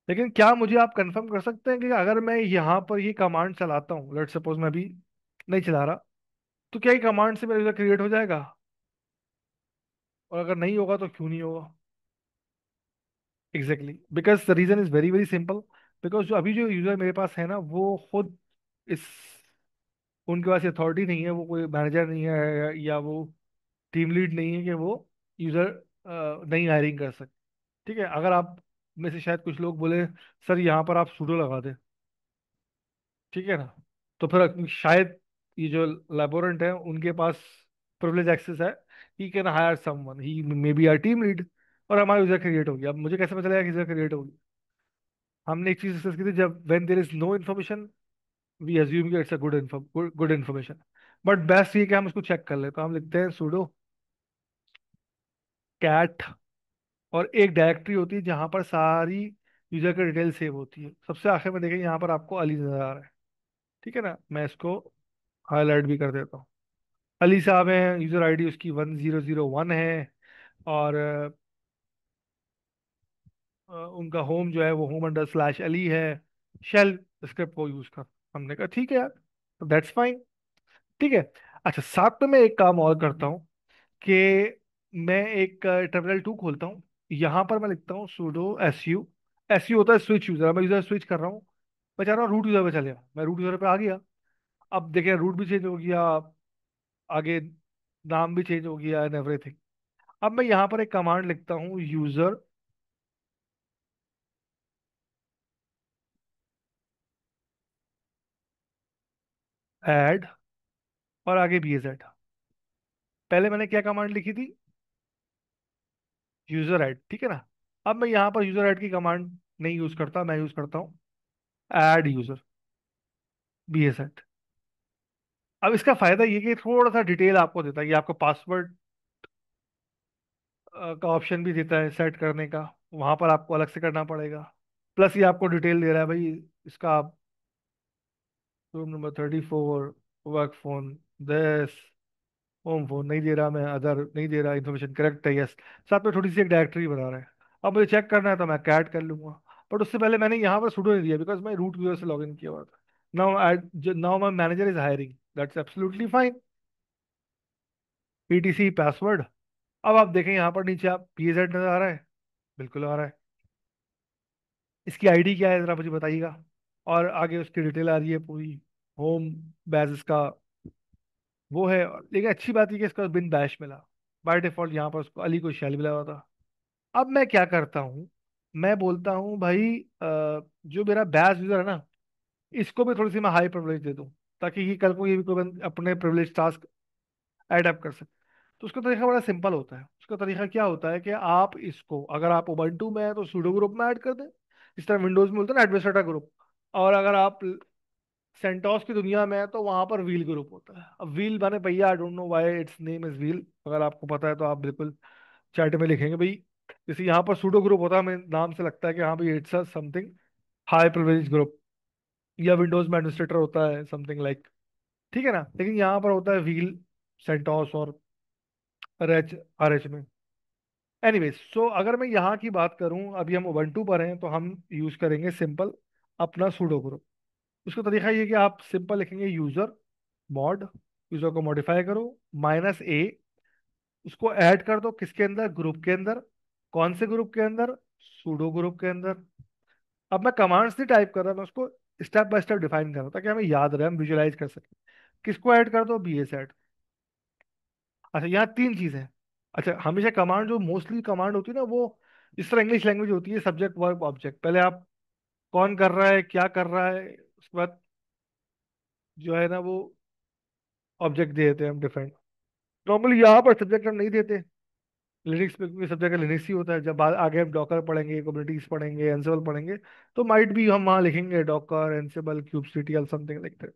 लेकिन क्या मुझे आप कंफर्म कर सकते हैं कि अगर मैं यहाँ पर ये कमांड चलाता हूँ, लेट सपोज मैं अभी नहीं चला रहा, तो क्या ये कमांड से मेरा यूजर क्रिएट हो जाएगा? और अगर नहीं होगा तो क्यों नहीं होगा? Exactly, because the reason is very very simple. Because जो अभी जो यूजर मेरे पास है ना, वो खुद इस उनके पास अथॉरिटी नहीं है, वो कोई मैनेजर नहीं है, या वो टीम लीड नहीं है कि वो यूजर नई हायरिंग कर सके। ठीक है? अगर आप में से शायद कुछ लोग बोले सर यहाँ पर आप सूडो लगा दें, ठीक है ना, तो फिर शायद ये जो लैबोरेंट है उनके पास प्रिविलेज एक्सेस है, he can hire someone, he may be our team lead, और हमारा यूजर क्रिएट हो गया। अब मुझे कैसे पता चलेगा कि यूजर क्रिएट हो गया? हमने एक चीज डिस्कस की थी, जब when there is no information we assume कि it's a good information. But best ये कि हम उसको चेक कर ले, तो हम लिखते हैं sudo cat, और एक डायरेक्टरी होती है जहां पर सारी यूजर की डिटेल सेव होती है। सबसे आखिर में देखें, यहाँ पर आपको अली नजर आ रहा है। ठीक है ना? मैं इसको हाईलाइट भी कर देता हूँ। अली साहब हैं, यूजर आईडी उसकी 1001 है, और उनका होम जो है वो home_अली है। शेल स्क्रिप्ट को यूज कर, हमने कहा ठीक है यार, दैट्स फाइन। ठीक है। अच्छा, साथ में मैं एक काम और करता हूँ कि मैं एक टर्मिनल 2 खोलता हूँ। यहाँ पर मैं लिखता हूँ sudo su। su होता है स्विच यूजर, मैं यूजर स्विच कर रहा हूँ, मैं चाह रहा हूँ रूट यूजर पे चले जाओ, मैं रूट यूजर पे आ गया। अब देखिए रूट भी चेंज हो गया, आगे नाम भी चेंज हो गया एंड एवरीथिंग। अब मैं यहाँ पर एक कमांड लिखता हूँ, यूजर ऐड, और आगे bz। पहले मैंने क्या कमांड लिखी थी? User add. ठीक है ना? अब मैं यहाँ पर यूजर ऐड की कमांड नहीं यूज करता, मैं यूज करता हूँ ऐड यूजर bz। अब इसका फायदा ये कि थोड़ा सा डिटेल आपको देता है, ये आपको पासवर्ड का ऑप्शन भी देता है सेट करने का, वहां पर आपको अलग से करना पड़ेगा। प्लस ये आपको डिटेल दे रहा है भाई, इसका room number 34, work phone this, home phone नहीं दे रहा, मैं अदर नहीं दे रहा, इन्फॉर्मेशन करेक्ट है, यस। साथ में थोड़ी सी एक डायरेक्टरी बना रहा है। अब मुझे चेक करना है तो मैं कैट कर लूंगा। बट उससे पहले मैंने यहाँ पर sudo नहीं दिया, बिकॉज मैं रूट यूजर से लॉग इन किया हुआ था। Now my manager is hiring, that's absolutely fine. etc password. अब आप देखें यहाँ पर नीचे आप pz नजर आ रहा है? बिल्कुल आ रहा है। इसकी आईडी क्या है जरा मुझे बताइएगा। और आगे उसकी डिटेल आ रही है पूरी, होम बैज इसका वो है। लेकिन अच्छी बात है कि इसका बिन बैश मिला, बाय डिफॉल्ट यहाँ पर उसको अली को शैल मिला हुआ था। अब मैं क्या करता हूँ, मैं बोलता हूँ भाई, जो मेरा बैच यूजर है ना, इसको भी थोड़ी सी मैं हाई प्रिविलेज दे दूँ, ताकि ये कल को ये भी कोई अपने प्रिविलेज टास्क एडअप कर सके। तो उसका तरीका बड़ा सिंपल होता है। उसका तरीका क्या होता है कि आप इसको, अगर आप उबंटू में है तो सूडो ग्रुप में ऐड कर दें, इस तरह विंडोज में बोलते हैं ना एडमिनिस्ट्रेटर ग्रुप। और अगर आप सेंटोस की दुनिया में है तो वहां पर व्हील ग्रुप होता है। अब व्हील माने भैया, I don't know why it's name is wheel. अगर आपको पता है तो आप बिल्कुल चैट में लिखेंगे भाई। जैसे यहाँ पर सूडो ग्रुप होता है, हमें नाम से लगता है कि हाँ भाई it's something high privilege group, या विंडोज में एडमिनिस्ट्रेटर होता है समथिंग लाइक, ठीक है ना। लेकिन यहाँ पर होता है व्हील, सेंटोस और आरएच, आरएच में। एनीवेज, सो अगर मैं यहाँ की बात करूँ, अभी हम उबंटू पर हैं तो हम यूज करेंगे सिंपल अपना सूडो ग्रुप। उसका तरीका ये है कि आप सिंपल लिखेंगे यूजर मॉड, यूजर को मॉडिफाई करो, -a, उसको ऐड कर दो किसके अंदर, ग्रुप के अंदर। कौन से ग्रुप के अंदर, सूडो ग्रुप के अंदर। अब मैं कमांड्स नहीं टाइप कर रहा, मैं उसको स्टेप बाय स्टेप डिफाइन कर रहा हूं ताकि हमें याद रहे, हम विजुलाइज कर सकें। किसको ऐड कर दो, बी एस ऐड। अच्छा, यहाँ तीन चीजें हैं। अच्छा, हमेशा कमांड जो मोस्टली कमांड होती है ना, वो इस तरह इंग्लिश लैंग्वेज होती है, सब्जेक्ट वर्ब ऑब्जेक्ट। पहले आप कौन कर रहा है, क्या कर रहा है, उसके बाद जो है ना वो ऑब्जेक्ट दे देते हैं हम डिफरेंट। नॉर्मली यहाँ पर सब्जेक्ट हम नहीं देते लिनक्स में, क्योंकि सब जगह लिनक्स ही होता है। जब आगे हम डॉकर पढ़ेंगे, कुबरनीटिस पढ़ेंगे, एंसिबल पढ़ेंगे, तो माइट भी हम वहाँ लिखेंगे Docker, Ansible, kubectl, something like that.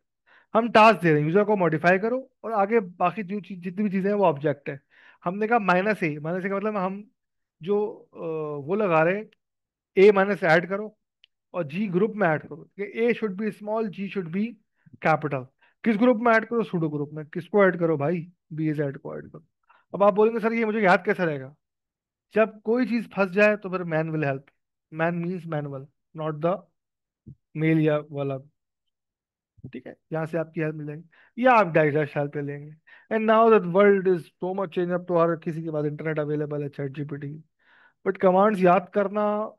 हम टास्क दे रहे हैं यूजर को मॉडिफाई करो, और आगे बाकी जो चीज जितनी भी चीजें हैं वो ऑब्जेक्ट है। हमने कहा -a, -a का मतलब हम जो वो लगा रहे हैं, a- ऐड करो, और जी ग्रुप में ऐड करो। A should be small, G should be capital. किस ग्रुप में ऐड करो, सूडो ग्रुप में। किसको ऐड करो भाई, बी एज ऐड को ऐड करो। अब आप बोलेंगे सर ये मुझे याद कैसे रहेगा। जब कोई चीज फंस जाए तो फिर man will help. Man means manual, not the male या वाला। ठीक है, यहाँ से आपकी हेल्प मिल जाएगी, या आप डायरेक्ट हेल्प ले लेंगे। And now that world is so much change, अब तो हर किसी के पास इंटरनेट अवेलेबल है, चैट जीपीटी। बट कमांड्स याद करना,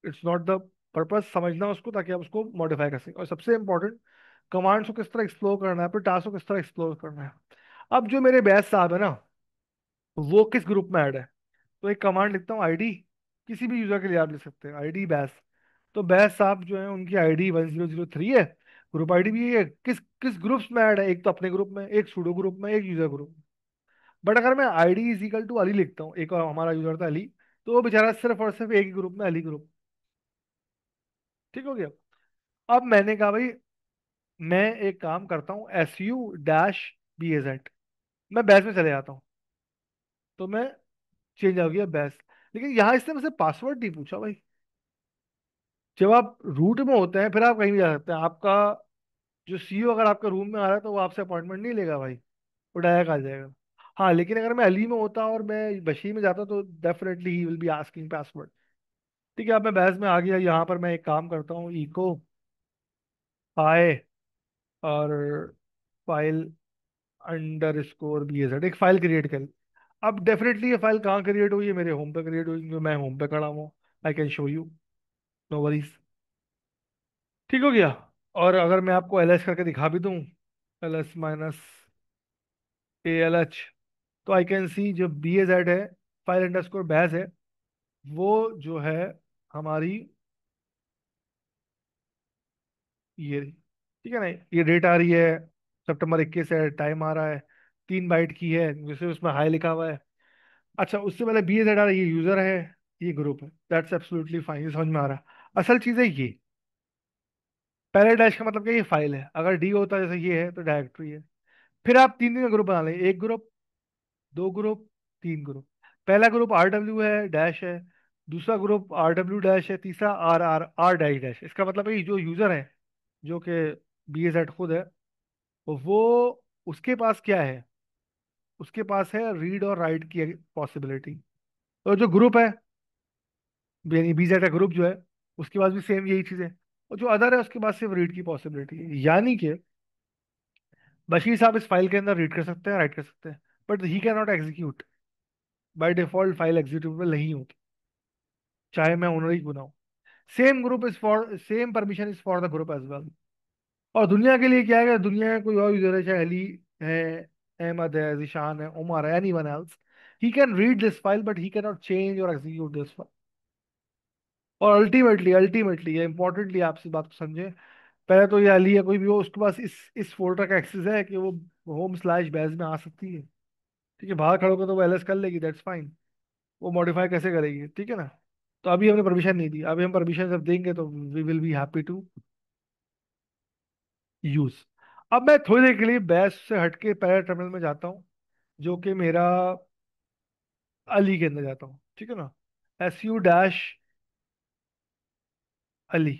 इट्स नॉट द पर्पस, समझना उसको ताकि आप उसको मॉडिफाई कर सकें। और सबसे इंपॉर्टेंट, कमांड्स को किस तरह एक्सप्लोर करना है, फिर टास्क को किस तरह एक्सप्लोर करना है। अब जो मेरे बैच साहब है ना, वो किस ग्रुप में ऐड है। तो एक कमांड लिखता हूँ आईडी, किसी भी यूजर के लिए आप लिख सकते हैं आईडी बैस। तो बैस साहब जो है उनकी आईडी 1003 है, ग्रुप आईडी भी है। किस किस ग्रुप्स में ऐड है, एक तो अपने ग्रुप में, एक सूडो ग्रुप में, एक यूजर ग्रुप में। बट अगर मैं ID is equal to Ali लिखता हूँ, एक और हमारा यूजर था अली, तो वो बेचारा सिर्फ और सिर्फ एक ही ग्रुप में, अली ग्रुप। ठीक हो गया। अब मैंने कहा भाई, मैं एक काम करता हूँ, SU-BAZ, मैं बैस में चले जाता हूँ। तो मैं चेंज हो गया बैस। लेकिन यहाँ इससे मुझसे पासवर्ड नहीं पूछा भाई। जब आप रूट में होते हैं फिर आप कहीं भी जा सकते हैं। आपका जो सीईओ अगर आपके रूम में आ रहा है तो वो आपसे अपॉइंटमेंट नहीं लेगा भाई, वो डायरेक्ट आ जाएगा। हाँ, लेकिन अगर मैं अली में होता और मैं बशी में जाता तो definitely he will be asking password. ठीक है, अब मैं बहस में आ गया। यहाँ पर मैं एक काम करता हूँ, इको पाए और फाइल -BAZ, एक फाइल क्रिएट कर। अब डेफिनेटली ये फाइल कहाँ क्रिएट हुई है, मेरे होम पे क्रिएट हुई, क्योंकि मैं होम पे खड़ा हूँ। I can show you, no worries. ठीक हो गया। और अगर मैं आपको LH करके दिखा भी दूं, LS-ALH, तो आई कैन सी जो BAZ है, फाइल_बैज है, वो जो है हमारी ये रही। ठीक है ना, ये डेट आ रही है, September 21 है, टाइम आ रहा है, 3 बाइट की है, जैसे उसमें हाई लिखा हुआ है। अच्छा, उससे पहले BAZ आ रहा है, ये यूजर है, ये ग्रुप है। दैट्स एब्सोल्युटली फाइन, ये समझ में आ रहा है। असल चीज़ है ये, पहले डैश का मतलब क्या, ये फाइल है। अगर डी होता है जैसे ये है तो डायरेक्टरी है। फिर आप तीन तीन ग्रुप बना लें, एक ग्रुप, दो ग्रुप, तीन ग्रुप। पहला ग्रुप RW है, डैश है। दूसरा ग्रुप RW डैश है, तीसरा RR डैश डैश। इसका मतलब है कि जो यूजर है, जो कि BAZ खुद है, वो उसके पास क्या है, उसके पास है रीड और राइट की पॉसिबिलिटी। और जो ग्रुप है, यानी BZ का ग्रुप जो है, उसके पास भी सेम यही चीज़ है। और जो अदर है उसके पास सिर्फ रीड की पॉसिबिलिटी है। यानी कि बशीर साहब इस फाइल के अंदर रीड कर सकते हैं, राइट कर सकते हैं, but he can not execute. By default file executable नहीं होती, चाहे मैं ओनर ही क्यों ना हूं। Same group is for, same permission is for the group as well. और दुनिया के लिए क्या है कि दुनिया में कोई और यूजर है, चाहे अली है, अहमद है, जिशान है, उमर है, any one else, he can read this file but he can not change और एग्जीक्यूट दिस फाइल। और अल्टीमेटली अल्टीमेटली ये इंपॉर्टेंटली आपसे बात को समझे, पहले तो ये अली या कोई भी हो उसके पास इस फोल्डर का एक्सेस है कि वो होम स्लैश बैज में आ सकती है। ठीक है, बाहर खड़े होकर तो वो एलएस कर लेगी, दैट्स फाइन। वो मॉडिफाई कैसे करेगी, ठीक है ना। तो अभी हमने परमिशन नहीं दी, अभी हम परमिशन जब देंगे तो we will be happy to use. अब मैं थोड़ी देर के लिए बैश से हटके पैरा टर्मिनल में जाता हूँ, जो कि मेरा अली के अंदर जाता हूँ, ठीक है ना। SU dash Ali.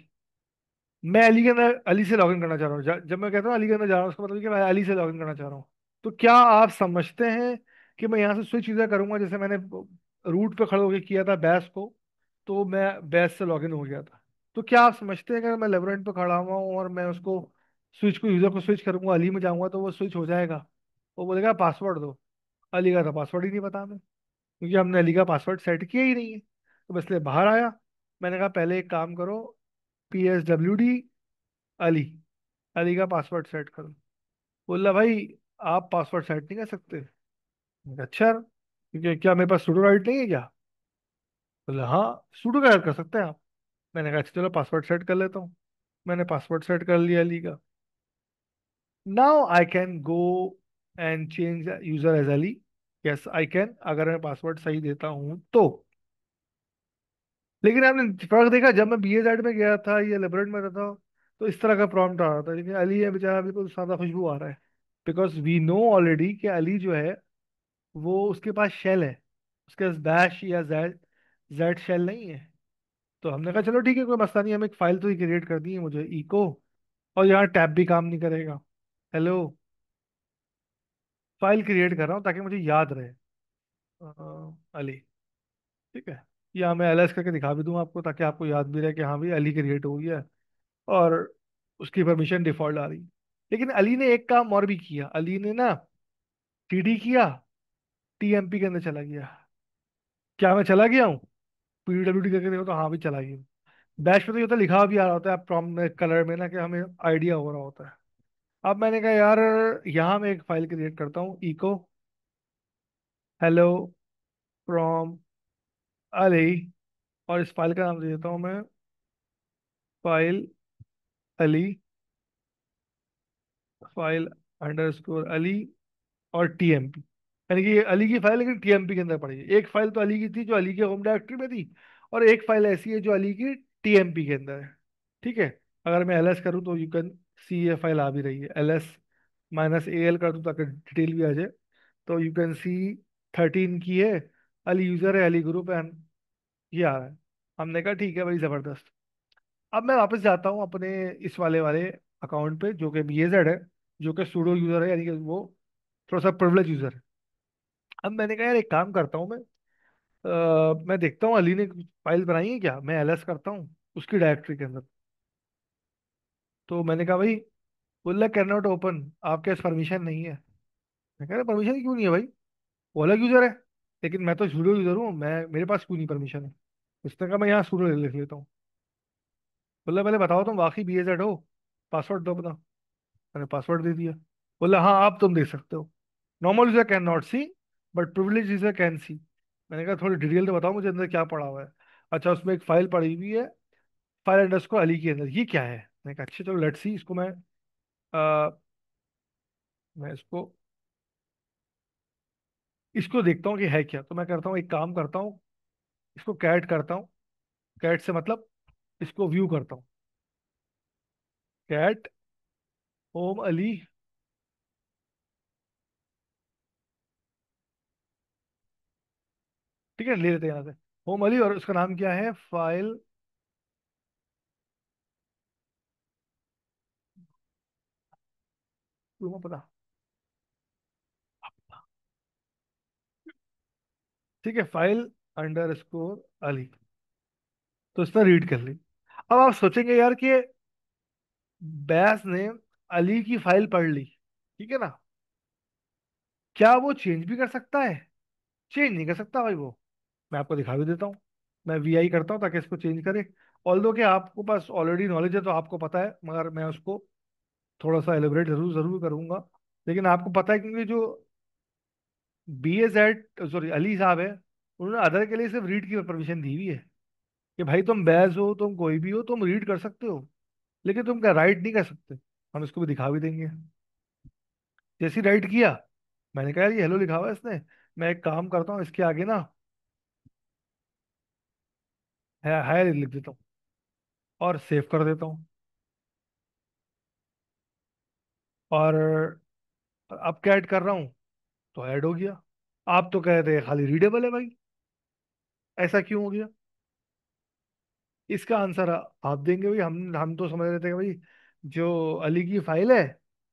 मैं अली के अंदर अली से लॉगिन करना चाह रहा हूँ। जब मैं कहता हूँ अली के अंदर जा रहा हूँ उसका मतलब है कि मैं अली से लॉगिन करना चाह रहा हूँ। तो क्या आप समझते हैं कि मैं यहाँ से स्विच चीज़ें करूंगा, जैसे मैंने रूट पे खड़े होकर किया था बैस को, तो मैं बैस से लॉगिन हो गया था। तो क्या आप समझते हैं कि अगर मैं लेबरेंट पे खड़ा हुआ हूँ और मैं उसको स्विच को यूजर को स्विच करूंगा, अली में जाऊंगा, तो वो स्विच हो जाएगा। वो बोलेगा पासवर्ड दो। अली का तो पासवर्ड ही नहीं पता हमें, क्योंकि हमने अली का पासवर्ड सेट किया ही नहीं है। तो बस इसलिए बाहर आया। मैंने कहा पहले एक काम करो, PSWD अली, अली का पासवर्ड सेट करो। बोला भाई आप पासवर्ड सेट नहीं कर सकते। मैंने कहा, अच्छा क्योंकि क्या मेरे पास सुडो राइट नहीं है क्या। बोला हाँ, सुडो का कर सकते हैं आप। मैंने कहा अच्छा चलो पासवर्ड सेट कर लेता हूँ। मैंने पासवर्ड सेट कर लिया अली का। Now I can go and change user as Ali. Yes I can, अगर मैं पासवर्ड सही देता हूँ तो। लेकिन आपने फर्क देखा, जब मैं BA में गया था या लेबरेट में रहता था, तो इस तरह का प्रॉम्प्ट आ रहा था, लेकिन अली है बेचारा बिल्कुल सादा खुशबू आ रहा है। बिकॉज वी नो ऑलरेडी कि अली जो है वो उसके पास शेल है, उसके पास बैश या जेड जेड शेल नहीं है। तो हमने कहा चलो ठीक है, कोई मसला नहीं, हम एक फाइल तो ही क्रिएट कर दी है मुझे इको। और यहाँ टैब भी काम नहीं करेगा। हेलो, फाइल क्रिएट कर रहा हूँ ताकि मुझे याद रहे। अली, ठीक है। या मैं LS करके दिखा भी दूँ आपको, ताकि आपको याद भी रहे कि हाँ भाई अली क्रिएट हो गया है। और उसकी परमिशन डिफॉल्ट आ रही। लेकिन अली ने एक काम और भी किया, अली ने ना TD किया, TMP के अंदर चला गया। क्या मैं चला गया हूँ? PWD करके देखो तो हाँ भी चला गया। बैश पे तो ये तो लिखा भी आ रहा होता है प्रॉम्प्ट में कलर में ना, कि हमें आइडिया हो रहा होता है। अब मैंने कहा यार, यहाँ मैं एक फाइल क्रिएट करता हूँ इको हेलो फ्रॉम अली, और इस फाइल का नाम दे देता हूँ मैं file Ali, file underscore Ali, और TMP। यानी कि ये अली की फाइल लेकिन TMP के अंदर पड़ी है। एक फाइल तो अली की थी जो अली के होम डायरेक्टरी में थी, और एक फाइल ऐसी है जो अली की TMP के अंदर है। ठीक है। अगर मैं LS करूँ तो यू कैन सी ये फाइल आ भी रही है, LS-AL कर दूँ ताकि डिटेल भी आ जाए। तो यू कैन सी 13 की है, अली यूजर है, अली ग्रुप है, ये आ रहा है। हमने कहा ठीक है भाई, जबरदस्त। अब मैं वापस जाता हूँ अपने इस वाले अकाउंट पे जो कि BAZ है, जो कि सूडो यूजर है, यानी कि वो थोड़ा सा प्रिविलेज यूजर है। अब मैंने कहा यार एक काम करता हूँ मैं, मैं देखता हूँ अली ने फाइल बनाई है क्या, मैं LS करता हूँ उसकी डायरेक्टरी के अंदर। तो मैंने कहा भाई, बोला कैन नॉट ओपन, आपके पास परमिशन नहीं है। मैं कह रहा परमिशन क्यों नहीं है भाई, वो अलग यूजर है। लेकिन मैं तो सूडो यूजर हूँ, मैं मेरे पास क्यों नहीं परमिशन है। उसने कहा मैं यहाँ सूडो लिख लेता हूँ। बोला पहले बताओ तुम वाकई BAZ हो, पासवर्ड दो अपना। मैंने पासवर्ड दे दिया। बोला हाँ आप तुम देख सकते हो, normal user can not see but privilege user can see. मैंने कहा थोड़ी डिटेल तो बताओ मुझे अंदर क्या पड़ा हुआ है। अच्छा उसमें एक फाइल पड़ी हुई है, फाइल अंडरस्कोर अली के अंदर, ये क्या है। मैंने कहा अच्छा चलो लेट्स सी, इसको मैं इसको देखता हूँ कि है क्या। तो मैं करता हूँ एक काम करता हूँ, इसको कैट करता हूँ। कैट से मतलब इसको व्यू करता हूँ। कैट होम अली, ठीक है ले लेते हैं यहाँ से होम अली, और उसका नाम क्या है, फाइल, तुम्हें पता, ठीक है, फाइल अंडरस्कोर अली। तो इसने रीड कर ली। अब आप सोचेंगे यार कि बैस ने अली की फाइल पढ़ ली, ठीक है ना, क्या वो चेंज भी कर सकता है। चेंज नहीं कर सकता भाई वो। मैं आपको दिखा भी देता हूँ। मैं VI करता हूँ ताकि इसको चेंज करे। ऑल्दो कि आपको पास ऑलरेडी नॉलेज है तो आपको पता है, मगर मैं उसको थोड़ा सा एलिब्रेट जरूर जरूर करूंगा। लेकिन आपको पता है क्योंकि जो BAZ सॉरी अली साहब है, उन्होंने अदर के लिए सिर्फ रीड की परमिशन दी हुई है। कि भाई तुम बैज हो, तुम कोई भी हो, तुम रीड कर सकते हो, लेकिन तुम क्या राइट नहीं कर सकते। हम इसको भी दिखा भी देंगे। जैसे ही राइट किया, मैंने कहा यार ये हेलो लिखा हुआ है इसने, मैं एक काम करता हूँ इसके आगे ना है हाय लिख देता हूँ और सेव कर देता हूँ। और अब क्या ऐड कर रहा हूँ, तो ऐड हो गया। आप तो कह रहे थे खाली रीडेबल है भाई, ऐसा क्यों हो गया? इसका आंसर आप देंगे भाई। हम तो समझ रहे थे कि भाई जो अली की फाइल है,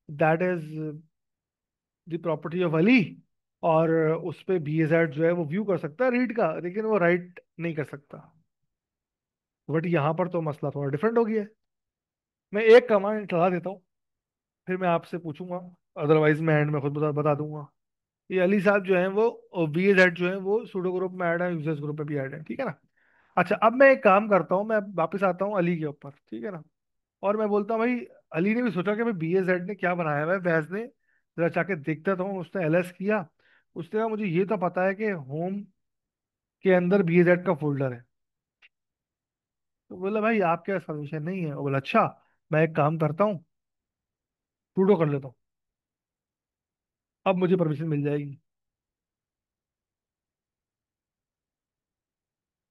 that is the property of Ali, और उस पे BAZ जो है वो व्यू कर सकता है रीड का, लेकिन वो राइट नहीं कर सकता। बट यहाँ पर तो मसला थोड़ा डिफरेंट हो गया है। मैं एक कमांड चला देता हूँ, फिर मैं आपसे पूछूंगा, अदरवाइज मैं एंड में खुद बता दूंगा। ये अली साहब जो है वो BAZ जो है वो सूडो ग्रुप में ऐड है, यूजर्स ग्रुप में भी ऐड है, ठीक है ना। अच्छा, अब मैं एक काम करता हूँ, मैं वापस आता हूँ अली के ऊपर, ठीक है ना। और मैं बोलता हूँ भाई, अली ने भी सोचा कि भाई BAZ ने क्या बनाया हुआ है, बैज ने जरा जाके देखता था। उसने LS किया, उसने कहा मुझे ये तो पता है कि होम के अंदर BAZ का फोल्डर है। तो बोला भाई आपके पास परमिशन नहीं है। वो बोला अच्छा, मैं एक काम करता हूँ, टूडो कर लेता हूँ, अब मुझे परमिशन मिल जाएगी।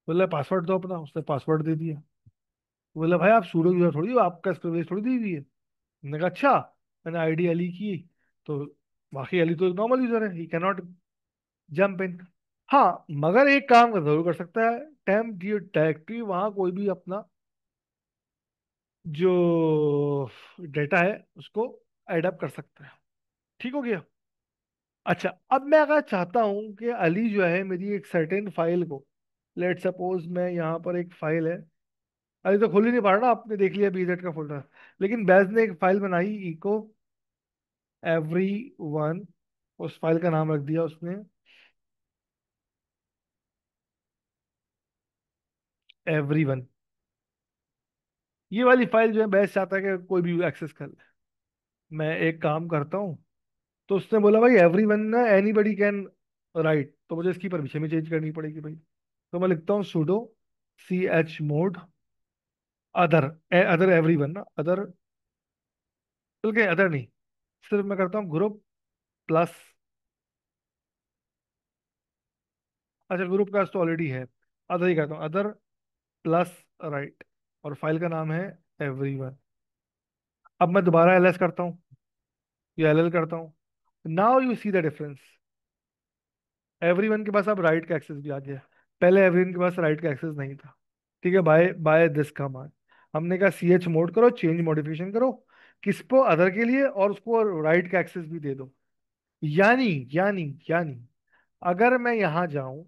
बोला पासवर्ड दो अपना, उसने पासवर्ड दे दिया। बोला भाई आप सूडो यूजर थोड़ी हो, आपका प्रिविलेज थोड़ी दी हुई है। मैंने कहा अच्छा। मैंने ID अली की, तो बाकी अली तो नॉर्मल यूजर है, he can not jump in. हाँ, मगर एक काम जरूर कर सकता है, टेम्प डायरेक्टरी वहां कोई भी अपना जो डेटा है उसको एडअप कर सकता है। ठीक हो गया। अच्छा, अब मैं अगर चाहता हूं कि अली जो है मेरी एक सर्टेन फाइल को, लेट सपोज मैं यहाँ पर एक फाइल है, अली तो खुल ही नहीं पा रहा ना, आपने देख लिया BZ का फोल्डर, लेकिन बैज ने एक फाइल बनाई इको एवरी वन, उस फाइल का नाम रख दिया उसने everyone। ये वाली फाइल जो है बैज चाहता है कि कोई भी एक्सेस कर ले। मैं एक काम करता हूँ, तो उसने बोला भाई everyone ना एनीबडी कैन राइट, तो मुझे इसकी परमिशन भी चेंज करनी पड़ेगी भाई। तो मैं लिखता हूँ sudo chmod other, other everyone ना, अदर, बल्कि अदर नहीं, सिर्फ मैं करता हूँ ग्रुप प्लस। अच्छा, ग्रुप का तो ऑलरेडी है, अदर ही करता हूँ, अदर प्लस राइट, और फाइल का नाम है एवरीवन। अब मैं दोबारा LS करता हूँ या LL करता हूँ, now you see the difference. Everyone के पास अब राइट का एक्सेस भी आ गया, पहले एवरीवन के पास राइट का एक्सेस नहीं था। ठीक है, बाय बाय दिस कमांड हमने कहा CH मोड करो, चेंज मॉडिफिकेशन करो, किसको, अदर के लिए, और उसको राइट का एक्सेस भी दे दो। यानी यानी यानी अगर मैं यहां जाऊं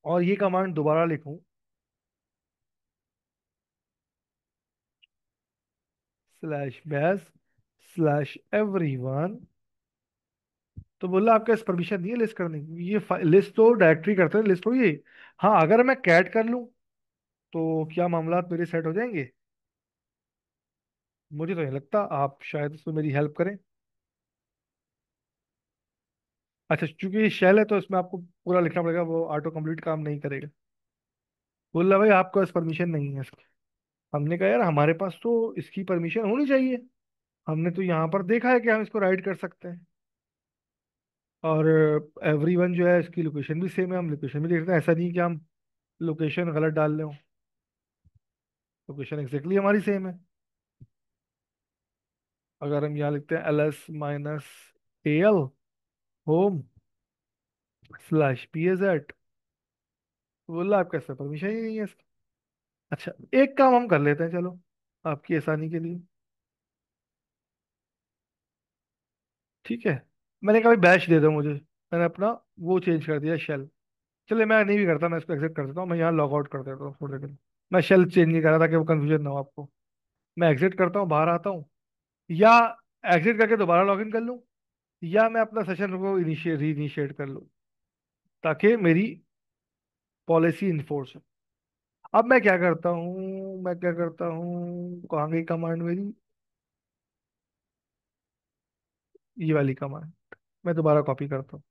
और ये कमांड दोबारा लिखूं, /bas/everyone, तो बोला आपके पास परमिशन नहीं है लिस्ट करने की, ये लिस्ट तो डायरेक्टरी करते हैं, लिस्ट हो ये। हाँ, अगर मैं कैट कर लूं तो क्या मामला मेरे सेट हो जाएंगे? मुझे तो नहीं लगता, आप शायद इसमें मेरी हेल्प करें। अच्छा, चूंकि ये शेल है तो इसमें आपको पूरा लिखना पड़ेगा, वो ऑटो कंप्लीट काम नहीं करेगा। बोल रहा भाई आपके पास परमिशन नहीं है इसकी। हमने कहा यार हमारे पास तो इसकी परमिशन होनी चाहिए, हमने तो यहाँ पर देखा है कि हम इसको राइट कर सकते हैं। और एवरीवन जो है इसकी लोकेशन भी सेम है, हम लोकेशन भी देखते हैं, ऐसा नहीं कि हम लोकेशन गलत डाल रहे हो, लोकेशन एग्जैक्टली हमारी सेम है। अगर हम यहाँ लिखते हैं LS-AL होम /BAZ, बोला आपका इसमें परमिशन ही नहीं है इसकी। अच्छा, एक काम हम कर लेते हैं चलो, आपकी आसानी के लिए। ठीक है, मैंने कहा बैच दे दो मुझे, मैंने अपना वो चेंज कर दिया शेल। चलिए मैं नहीं भी करता, मैं इसको एग्जिट कर देता हूँ, मैं यहाँ लॉग आउट कर देता हूँ थोड़े दिन। मैं शेल चेंज नहीं कर रहा था कि वो कंफ्यूजन ना हो आपको। मैं एग्जिट करता हूँ, बाहर आता हूँ, या एग्जिट करके दोबारा लॉग इन कर लूँ, या मैं अपना सेशन को इनिशिएट री इनिशिएट कर लूँ, ताकि मेरी पॉलिसी इन्फोर्स हो। अब मैं क्या करता हूँ, मैं क्या करता हूँ, कहाँ गई कमांड मेरी, ये वाली कमांड, मैं दोबारा कॉपी करता हूँ।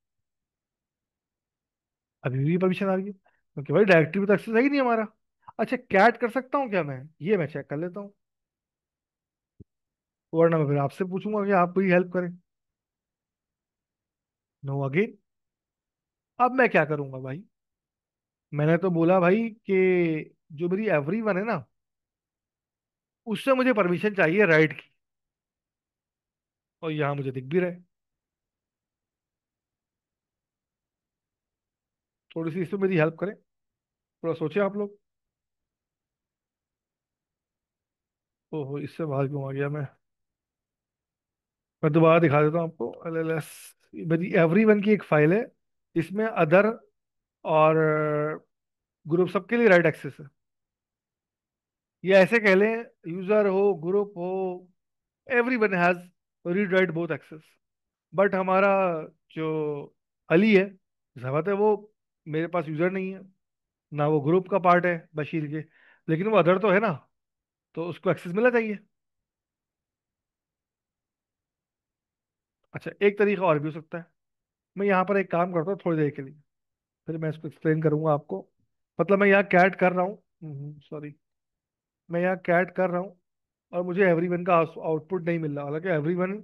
अभी भी परमिशन आ रही है, क्योंकि भाई डायरेक्टरी में तो एक्सेस है ही नहीं हमारा। अच्छा, कैट कर सकता हूँ क्या मैं? ये मैं चेक कर लेता हूँ, वरना मैं फिर आपसे पूछूंगा कि आप भी हेल्प करें। No again. अब मैं क्या करूंगा भाई? मैंने तो बोला भाई कि जो मेरी एवरी वन है ना, उससे मुझे परमिशन चाहिए राइट की, और यहाँ मुझे दिख भी रहा है। थोड़ी सी इसमें मेरी हेल्प करें, थोड़ा सोचे आप लोग। ओहो, इससे बाहर क्यों आ गया मैं? मैं दोबारा दिखा देता हूँ आपको। LLS, मेरी एवरी वन की एक फाइल है, इसमें अदर और ग्रुप सबके लिए राइट एक्सेस है। ये ऐसे कह लें, यूजर हो ग्रुप हो, every one has read write both access. But हमारा जो अली है, जहमत है, वो मेरे पास यूजर नहीं है, ना वो ग्रुप का पार्ट है बशीर के, लेकिन वो अदर तो है ना, तो उसको एक्सेस मिलना चाहिए। अच्छा, एक तरीका और भी हो सकता है। मैं यहाँ पर एक काम करता हूँ थोड़ी देर के लिए, फिर मैं इसको एक्सप्लेन करूंगा आपको। मतलब मैं यहाँ कैट कर रहा हूँ, सॉरी, मैं यहाँ कैट कर रहा हूँ, और मुझे एवरीवन का आउटपुट नहीं मिल रहा, हालांकि एवरीवन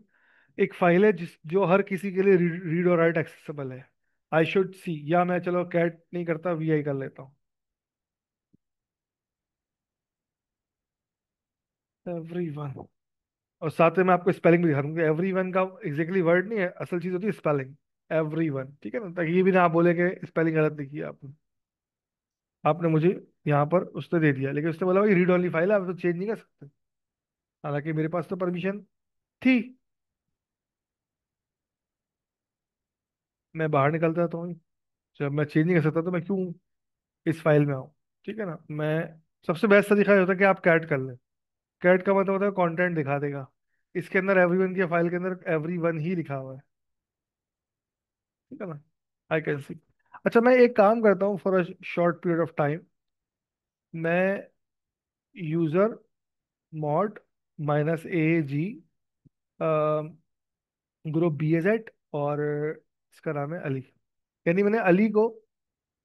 एक फाइल है जिस जो हर किसी के लिए रीड और राइट एक्सेसिबल है। आई शुड सी, या मैं चलो कैट नहीं करता, VI कर लेता हूँ। एवरीवन, और साथ में मैं आपको स्पेलिंग भी दिखा दूंगा। एवरीवन का एग्जैक्टली वर्ड नहीं है, असल चीज होती है स्पेलिंग। एवरीवन, ठीक है ना, ताकि ये भी ना आप बोले कि स्पेलिंग गलत लिखी है आपने। आपने मुझे यहाँ पर उसने दे दिया, लेकिन उसने बोला भाई रीड ओनली फाइल है, आप तो चेंज नहीं कर सकते। हालांकि मेरे पास तो परमिशन थी। मैं बाहर निकलता था तो जब मैं चेंज नहीं कर सकता तो मैं क्यों इस फाइल में आऊँ? ठीक है ना, मैं सबसे बेस्ट तरीका ये होता है कि आप कैट कर लें। कैट का मतलब होता है कंटेंट दिखा देगा। इसके अंदर एवरीवन की फाइल के अंदर एवरीवन ही लिखा हुआ है। ठीक है ना, आई कैन सी। अच्छा, मैं एक काम करता हूँ, for a short period of time मैं user mod -AG group BAZ, और इसका नाम है अली। यानी मैंने अली को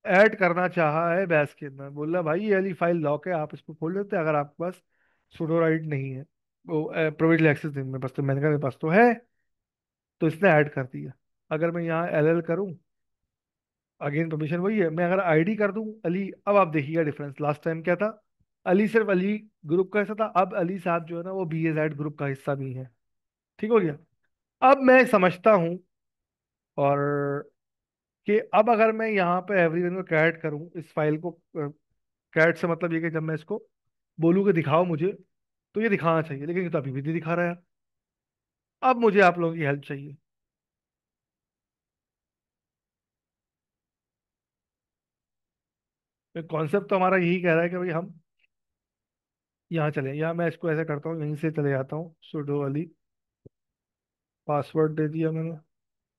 ऐड करना चाहा है बैस के अंदर। बोला भाई ये वाली फाइल लॉक है, आप इसको खोल लेते हैं अगर आपके पास सुडो राइट नहीं है, वो प्रोविजनल एक्सेस नहीं मेरे पास, तो मैंने कहा मेरे पास तो है, तो इसने ऐड कर दिया। अगर मैं यहाँ LL करूँ, अगेन परमिशन वही है। मैं अगर ID कर दूं अली, अब आप देखिएगा डिफरेंस। लास्ट टाइम क्या था, अली सिर्फ अली ग्रुप का हिस्सा था, अब अली साहब जो है ना वो BAZ ग्रुप का हिस्सा भी है। ठीक हो गया। अब मैं समझता हूँ, और कि अब अगर मैं यहाँ पे एवरीवन को कैट करूँ इस फाइल को, कैट से मतलब ये कि जब मैं इसको बोलूँ कि दिखाओ मुझे, तो ये दिखाना चाहिए, लेकिन ये तो अभी भी नहीं दिखा रहा है। अब मुझे आप लोगों की हेल्प चाहिए। कॉन्सेप्ट तो हमारा यही कह रहा है कि भाई हम यहाँ चले, या मैं इसको ऐसे करता हूँ, यहीं से चले जाता हूँ, सुडो अली, पासवर्ड दे दिया मैंने।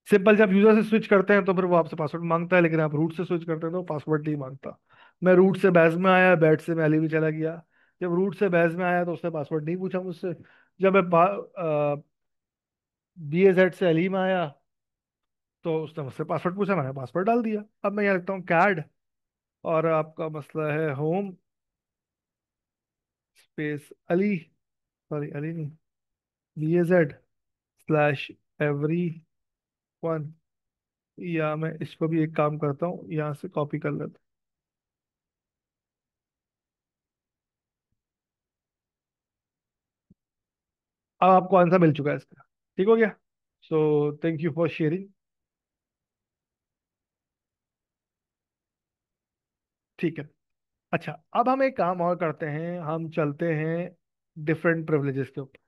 सिंपल, जब यूजर से स्विच करते हैं तो फिर वो आपसे पासवर्ड मांगता है, लेकिन आप रूट से स्विच करते हैं तो पासवर्ड नहीं मांगता। मैं रूट से बैज में आया, बैट से मैं अली भी चला गया। जब रूट से बैज में आया तो उसने पासवर्ड नहीं पूछा मुझसे। जब मैं BAZ से अली में आया तो उसने मुझसे पासवर्ड पूछा, मैंने पासवर्ड डाल दिया। अब मैं यहाँ लिखता हूँ कैड, और आपका मसला है home space Ali, sorry Ali नहीं, BAZ/everyone। या मैं इसको भी एक काम करता हूँ, यहाँ से कॉपी कर लेता हूँ। अब आपको आंसर मिल चुका है इसका। ठीक हो गया। So thank you for sharing. ठीक है। अच्छा, अब हम एक काम और करते हैं, हम चलते हैं डिफरेंट प्रिविलेजेस के ऊपर,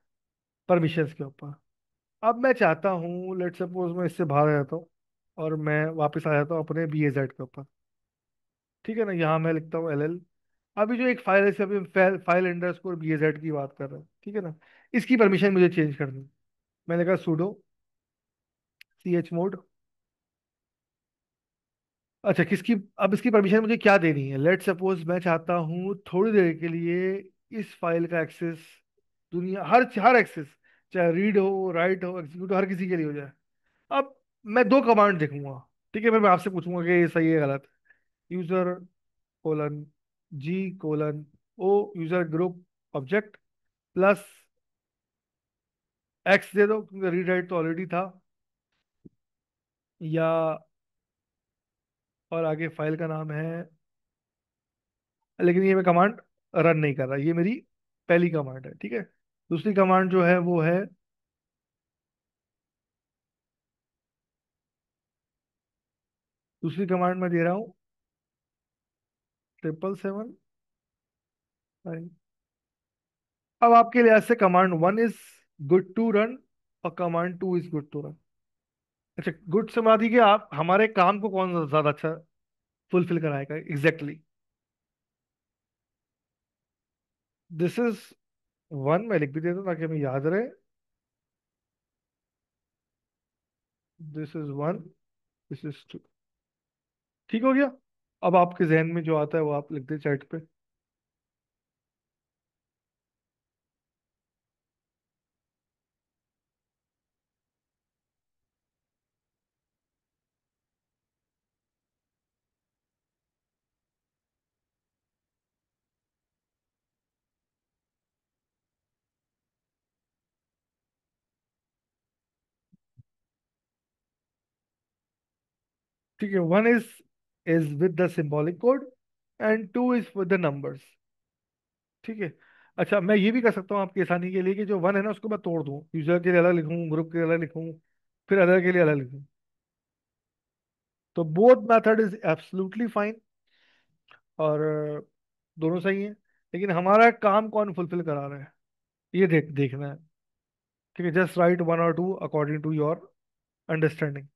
परमिशंस के ऊपर। अब मैं चाहता हूँ, लेट सपोज मैं इससे बाहर आ जाता हूँ, और मैं वापस आ जाता हूँ अपने BAZ के ऊपर। ठीक है ना, यहाँ मैं लिखता हूँ LL। अभी जो एक फाइल है, इसे अभी फाइल अंडरस्कोर BAZ की बात कर रहे हैं, ठीक है ना, इसकी परमिशन मुझे चेंज करनी है। मैंने कहा sudo chmod। अच्छा, किसकी? अब इसकी परमिशन मुझे क्या देनी है? लेट सपोज मैं चाहता हूँ थोड़ी देर के लिए इस फाइल का एक्सेस, दुनिया हर हर एक्सेस, चाहे रीड हो राइट हो एग्जीक्यूट हो, हर किसी के लिए हो जाए। अब मैं दो कमांड देखूंगा, ठीक है, फिर मैं आपसे पूछूंगा कि ये सही है गलत। User colon G colon O user group object plus X दे दो क्योंकि रीड राइट तो ऑलरेडी था, या और आगे फाइल का नाम है, लेकिन ये मैं कमांड रन नहीं कर रहा, ये मेरी पहली कमांड है, ठीक है। दूसरी कमांड जो है वो है, दूसरी कमांड मैं दे रहा हूँ 777। अब आपके लिहाज से command one is good to run और command two is good to run. अच्छा, गुड से बात है कि आप हमारे काम को कौन ज्यादा अच्छा फुलफिल कराएगा एग्जैक्टली। दिस इज वन, मैं लिख भी देता हूँ ताकि हमें याद रहे। This is one, this is two. ठीक हो गया। अब आपके जहन में जो आता है वो आप लिख दे चैट पे। ठीक है, one is with the symbolic code and two is with the numbers. ठीक है। अच्छा, मैं ये भी कर सकता हूँ आपकी आसानी के लिए कि जो वन है ना उसको मैं तोड़ दूँ, यूजर के लिए अलग लिखूँ, ग्रुप के लिए अलग लिखूँ, फिर अदर के लिए अलग लिखूँ। तो both method is absolutely fine, और दोनों सही है। लेकिन हमारा काम कौन फुलफिल करा रहा है ये देखना है। ठीक है, जस्ट राइट वन और two according to your understanding.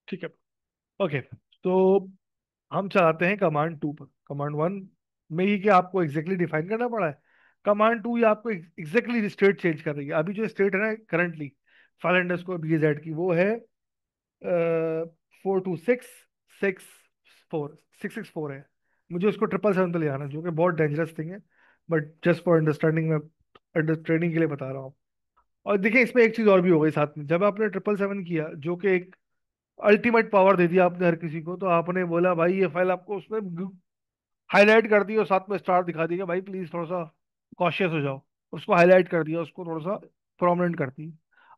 ठीक है, ओके। तो हम चलाते हैं कमांड टू पर। कमांड वन में ही क्या आपको एग्जैक्टली डिफाइन करना पड़ा है। कमांड टू ये आपको एग्जैक्टली स्टेट चेंज कर रही है। अभी जो स्टेट है ना करंटली फाइल अंडरस्कोर bz की, वो है 426 6 6 4 है। मुझे उसको 777 पे ले आना है, जो कि बहुत डेंजरस थिंग है, बट जस्ट फॉर अंडरस्टैंडिंग में अंडरस्टैंडिंग के लिए बता रहा हूँ। और देखिए इसमें एक चीज और भी हो गई साथ में, जब आपने 777 किया जो कि एक अल्टीमेट पावर दे दिया आपने हर किसी को, तो आपने बोला भाई ये फाइल आपको उसने हाईलाइट कर दी और साथ में स्टार दिखा दिया, भाई प्लीज थोड़ा सा कॉशियस हो जाओ। उसको हाईलाइट कर दिया, उसको थोड़ा सा प्रोमिनेंट कर दी।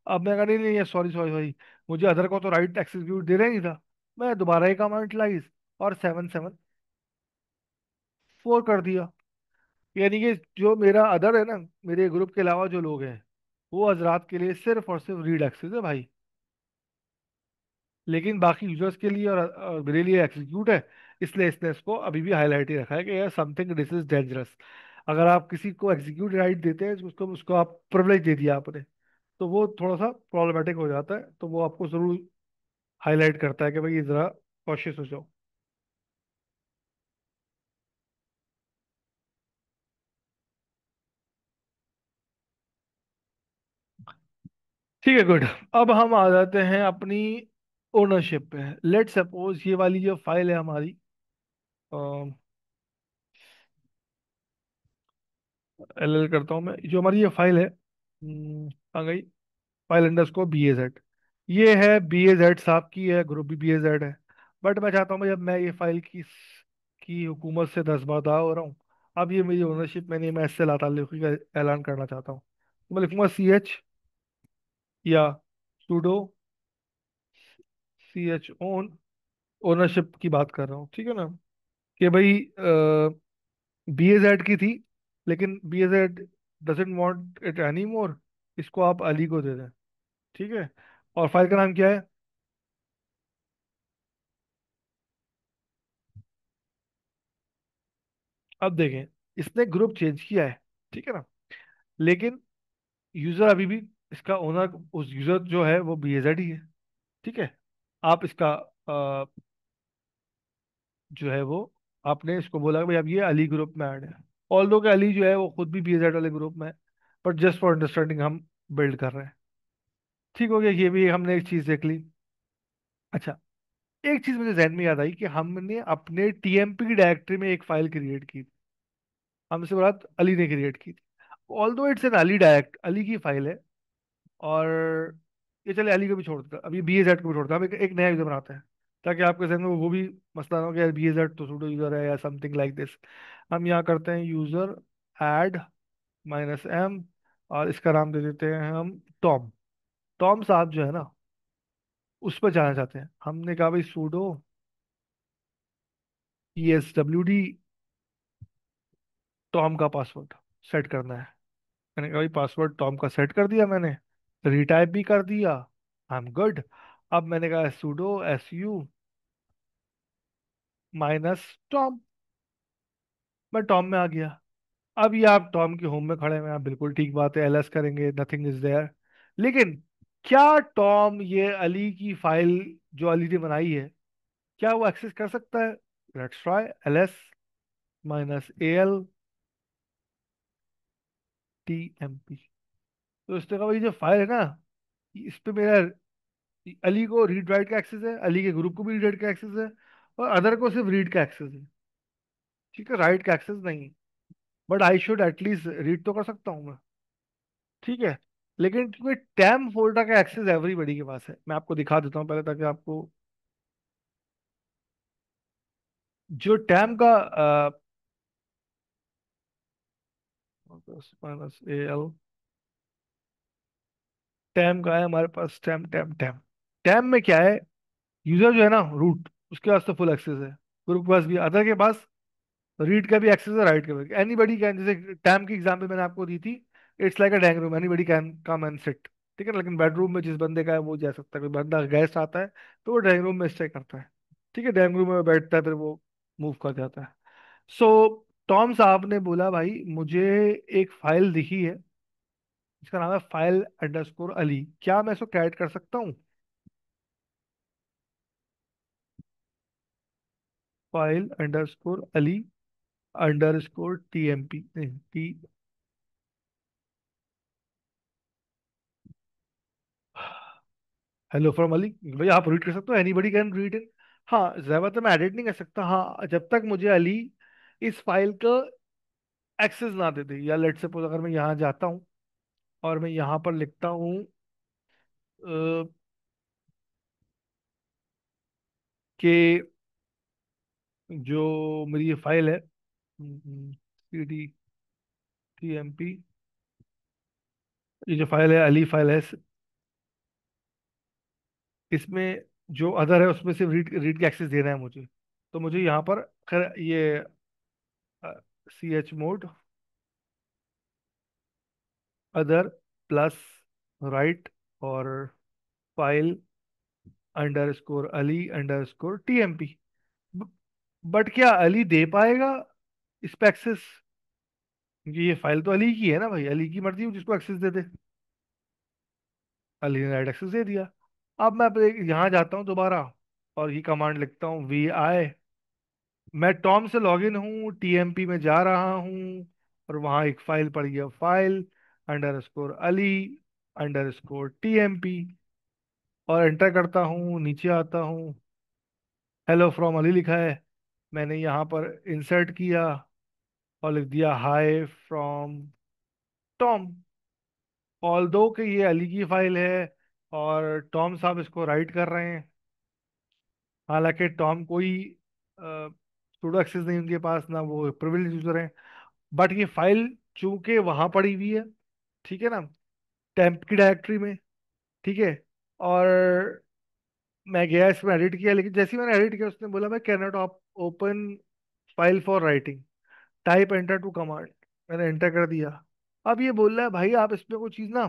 अब मैं कहा नहीं नहीं, सॉरी सॉरी सॉरी, मुझे अदर को तो राइट एक्सिक्यूट दे रहा ही नहीं था। मैं दोबारा ही कमांड लाई और 774 कर दिया। यानी कि जो मेरा अदर है ना, मेरे ग्रुप के अलावा जो लोग हैं, वो हजरात के लिए सिर्फ और सिर्फ रीड एक्सेस है भाई। लेकिन बाकी यूजर्स के लिए और मेरे लिए एग्जीक्यूट है। इसलिए इसने इसको अभी भी हाईलाइट ही रखा है कि यार समथिंग दिस इज डेंजरस। अगर आप किसी को एग्जीक्यूट राइट देते हैं, उसको उसको आप प्रिविलेज दे दिया आपने, तो वो थोड़ा सा प्रॉब्लमेटिक हो जाता है, तो वो आपको जरूर हाईलाइट करता है कि भाई ये जरा कॉशियस हो जाओ। ठीक है, गुड। अब हम आ जाते हैं अपनी ओनरशिप पे। लेट सपोज ये वाली जो फाइल है हमारी, एल एल करता हूँ मैं, जो हमारी ये फाइल है, आ गई, फाइल अंडरस्कोर BAZ। ये है BAZ साहब की है, ग्रुप भी BAZ है। बट मैं चाहता हूँ भाई, अब मैं ये फाइल की हुकूमत से दस्तबरदार हो रहा हूँ। अब ये मेरी ओनरशिप में नहीं, मैं इससे ला ताल्लुकी का ऐलान करना चाहता हूँ। तो मैं लिखूंगा CH, या sudo CH ओन, ओनरशिप की बात कर रहा हूँ, ठीक है ना, कि भाई BAZ की थी, लेकिन BAZ doesn't want it any more, इसको आप अली को दे दें। ठीक है। और फाइल का नाम क्या है? अब देखें, इसने ग्रुप चेंज किया है, ठीक है ना, लेकिन यूजर अभी भी, इसका ओनर उस यूजर जो है वो BAZ ही है। ठीक है। आप इसका जो है वो, आपने इसको बोला कि भाई अब ये अली ग्रुप में ऐड है। ऑल दो कि अली जो है वो खुद भी BAZ वाले ग्रुप में है, बट जस्ट फॉर अंडरस्टैंडिंग हम बिल्ड कर रहे हैं। ठीक हो गया, ये भी हमने एक चीज देख ली। अच्छा, एक चीज मुझे जहन में याद आई कि हमने अपने टीएमपी की डायरेक्टरी में एक फाइल क्रिएट की। हमसे बात अली ने क्रिएट की थी। ऑल दो it's an Ali direct, Ali की फाइल है। और ये चले अली को भी छोड़ देता, अभी बी ए जेड को भी छोड़ता, हम एक नया यूजर बनाते हैं, ताकि आपके जहन में वो भी मसला ना हो कि यार बी ए जेड तो सूडो यूजर है या समथिंग लाइक दिस। हम यहाँ करते हैं यूजर ऐड -m, और इसका नाम दे देते हैं हम टॉम। टॉम साहब जो है ना, उस पर जाना चाहते हैं। हमने कहा भाई सूडो PSWD टॉम का पासवर्ड सेट करना है। मैंने कहा भाई पासवर्ड टॉम का सेट कर दिया मैंने, रिटाइप भी कर दिया, आई एम गुड। अब मैंने कहा sudo su -टॉम, मैं टॉम में आ गया। अब ये आप टॉम के होम में खड़े हैं, आप बिल्कुल ठीक बात है, ls करेंगे, नथिंग इज देयर। लेकिन क्या टॉम ये अली की फाइल जो अली ने बनाई है, क्या वो एक्सेस कर सकता है? Let's try ls -al tmp। तो इसने कहा भाई जो फाइल है ना, इस पे मेरा अली को रीड राइट का एक्सेस है, अली के ग्रुप को भी रीड राइट का एक्सेस है, और अदर को सिर्फ रीड का एक्सेस है। ठीक है, राइट का एक्सेस नहीं, but I should at least read तो कर सकता हूँ मैं। ठीक है, लेकिन क्योंकि टैम फोल्डर का एक्सेस एवरीबडी के पास है, मैं आपको दिखा देता हूँ पहले ताकि आपको जो टैम का -al टैम का है हमारे पास, टैम टैम टैम। टैम में क्या है, यूजर जो है ना रूट, उसके पास तो फुल एक्सेस है, ग्रुप के पास भी, अदर के पास रीड का भी एक्सेस है, राइट का भी। एनीबडी कैन, जैसे टैम की एग्जांपल मैंने आपको दी थी, it's like a dining room, anybody can come and sit. ठीक है, लेकिन बेडरूम में जिस बंदे का है वो जा सकता है, कोई बंदा गेस्ट आता है तो वो डाइनिंग रूम में स्टे करता है। ठीक है, डाइनिंग रूम में बैठता है, फिर वो मूव कर जाता है। सो टॉम साहब ने बोला भाई मुझे एक फाइल दिखी है, इसका नाम है फाइल अंडरस्कोर अली, क्या मैं इसको क्रिएट कर सकता हूँ? फाइल अंडरस्कोर अली _tmp, नहीं टी, हेलो फ्रॉम अली। भाई आप रीड कर सकते हो, एनीबडी कैन रीड इन। हाँ ज़्यादा मैं एडिट नहीं कर सकता, हाँ जब तक मुझे अली इस फाइल का एक्सेस ना दे दे। या लेट सपोज अगर मैं यहाँ जाता हूँ और मैं यहाँ पर लिखता हूँ अ, कि जो मेरी ये फाइल है CD TMP, ये जो फाइल है अली फाइल है, इसमें जो अदर है उसमें सिर्फ रीड रीड की एक्सेस देना है मुझे। तो मुझे यहाँ पर खैर ये CH mode other plus right और फाइल _अली_tmp। बट क्या अली दे पाएगा इस पे एक्सेस? क्योंकि ये फाइल तो अली की है ना भाई, अली की मर्जी हो जिसको एक्सेस दे दे। अली ने राइट एक्सेस दे दिया। अब मैं यहाँ जाता हूँ दोबारा और ये कमांड लिखता हूँ vi। मैं टॉम से लॉगिन हूँ, टीएमपी में जा रहा हूँ, और वहाँ एक फाइल पड़ी है, फाइल _अली_tmp, और एंटर करता हूँ, नीचे आता हूँ, हेलो फ्रॉम अली लिखा है, मैंने यहाँ पर इंसर्ट किया और लिख दिया हाय फ्रॉम टॉम। ऑल दो कि ये अली की फाइल है और टॉम साहब इसको राइट कर रहे हैं, हालांकि टॉम कोई सूडो एक्सेस नहीं उनके पास, ना वो प्रिविलेज यूजर है, बट ये फाइल चूंकि वहां पड़ी हुई है, ठीक है ना, टेम्प की डायरेक्टरी में। ठीक है, और मैं गया इसमें एडिट किया, लेकिन जैसे ही मैंने एडिट किया उसने बोला मैं can not open file for writing, type enter to command. मैंने एंटर कर दिया। अब ये बोल रहा है भाई आप इसमें कोई चीज ना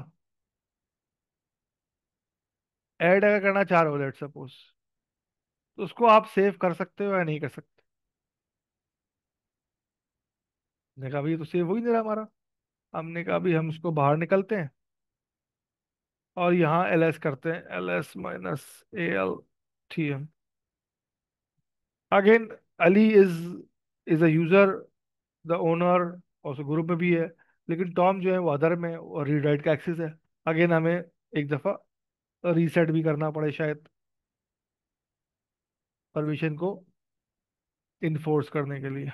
ऐड अगर करना चाह रहे हो, लेट सपोज, तो उसको आप सेव कर सकते हो या नहीं कर सकते? मैंने कहा भाई ये तो सेव हो ही नहीं रहा हमारा। हमने कहा अभी हम इसको बाहर निकलते हैं और यहाँ ls करते हैं, ls -al tm। Again Ali is a user, the owner, और ग्रुप में भी है, लेकिन टॉम जो है वो अदर में और रीड राइट का एक्सेस है। अगेन हमें एक दफ़ा रीसेट भी करना पड़े शायद, परमिशन को इन्फोर्स करने के लिए।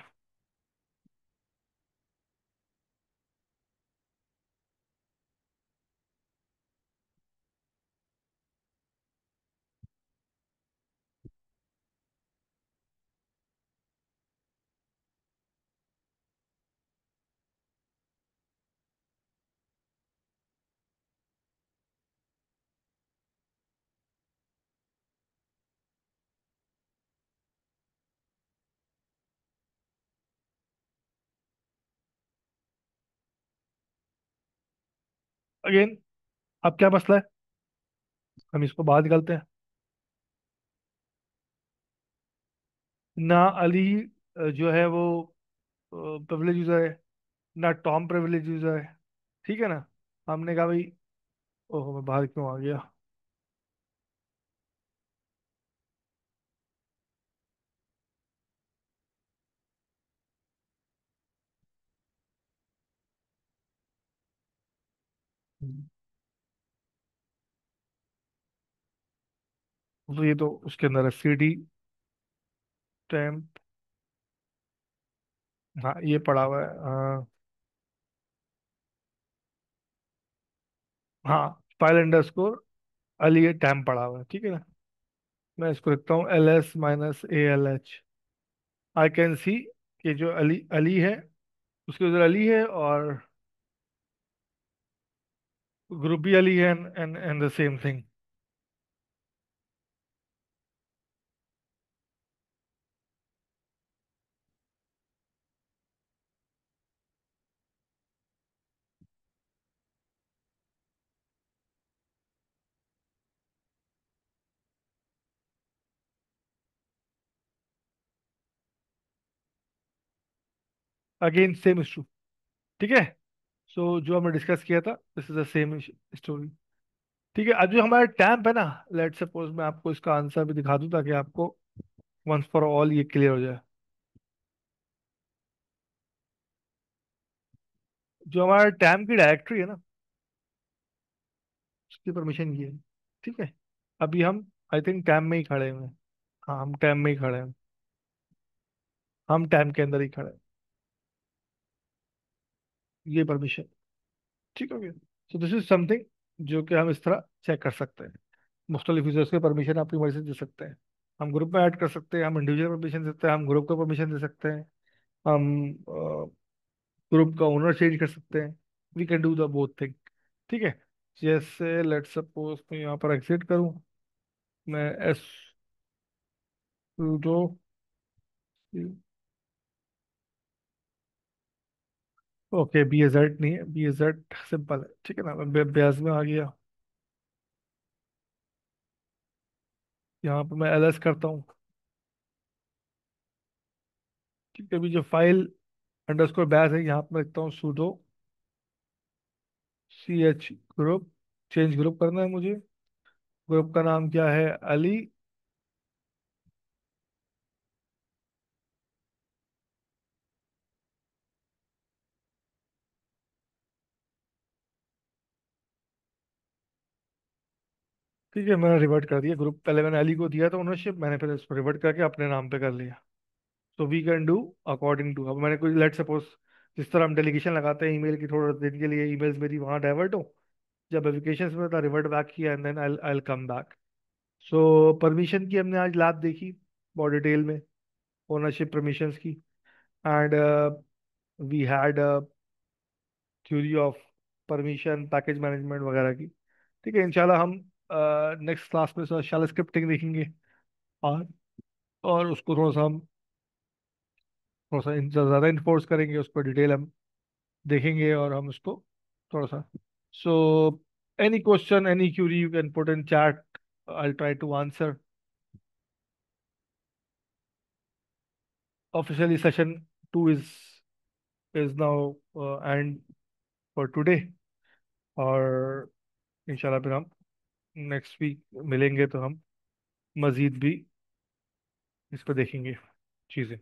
अगेन, अब क्या मसला है, हम इसको बाहर निकालते हैं। ना अली जो है वो प्रिविलेज यूजर है, ना टॉम प्रिविलेज यूजर है, ठीक है ना। हमने कहा भाई, ओहो मैं बाहर क्यों आ गया। तो ये तो उसके अंदर है सी डी टैम्प। हाँ ये पड़ा हुआ है, हाँ फाइल अंडरस्कोर अली टैम्प पड़ा हुआ है, ठीक है ना। मैं इसको लिखता हूँ LS-ALH। आई कैन सी कि जो अली अली है, उसके उधर अली है, और ग्रुप भी अली है, and the same thing. Again same issue, ठीक है। सो जो हमने डिस्कस किया था, this is the same story. ठीक है, अब जो हमारा टैम्प है ना, लेट सपोज मैं आपको इसका आंसर भी दिखा दूं ताकि आपको वंस फॉर ऑल ये क्लियर हो जाए। जो हमारा टैम्प की डायरेक्टरी है ना, उसकी परमिशन ये है, ठीक है। अभी हम आई थिंक टैम्प में ही खड़े हुए हैं। हाँ हम टैम्प में ही खड़े हैं, हम टैम्प के अंदर ही खड़े हैं। ये परमिशन, ठीक हो गया। सो दिस इज समथिंग जो कि हम इस तरह चेक कर सकते हैं। मुख्तलिफ यूजर्स के परमिशन अपनी मर्जी से दे सकते हैं। हम ग्रुप में ऐड कर सकते हैं, हम इंडिविजुअल परमिशन दे सकते हैं, हम ग्रुप को परमिशन दे सकते हैं, हम ग्रुप का ओनर चेंज कर सकते हैं। We can do the both thing, ठीक है। जैसे लेट सपोज मैं यहाँ पर एग्जिट करूँ, मैं एस sudo, ओके BAZ नहीं है, BAZ सिंपल है, ठीक है ना। मैं ब्याज में आ गया, यहाँ पर मैं LS करता हूँ। ठीक है, अभी जो फाइल अंडरस्कोर बैज है, यहाँ पर मैं लिखता हूँ sudo CH group. Change group करना है मुझे। ग्रुप का नाम क्या है, अली। ठीक है, मैंने रिवर्ट कर दिया ग्रुप, पहले मैंने अली को दिया था ओनरशिप, मैंने फिर इसको रिवर्ट करके अपने नाम पे कर लिया। तो we can do according to, अब मैंने कोई लेट सपोज, जिस तरह हम डेलीगेशन लगाते हैं ईमेल की, थोड़ा दिन के लिए ईमेल्स मेरी वहाँ डाइवर्ट हो, जब एप्लीकेशन में था रिवर्ट बैक किया, and then I I come back. So permission की हमने आज लैब देखी बहुत डिटेल में, ओनरशिप परमिशंस की, and we had theory of permission package management वगैरह की। ठीक है, इंशाल्लाह हम नेक्स्ट क्लास में शैल स्क्रिप्टिंग देखेंगे, और उसको थोड़ा सा ज़्यादा इन्फोर्स करेंगे, उस पर डिटेल हम देखेंगे, और हम उसको थोड़ा सा। So any question, any query you can put in chat, I try to answer. Officially session 2 is now end for today, और इंशाल्लाह फिर हम नेक्स्ट वीक मिलेंगे, तो हम मजीद भी इस पर देखेंगे चीज़ें।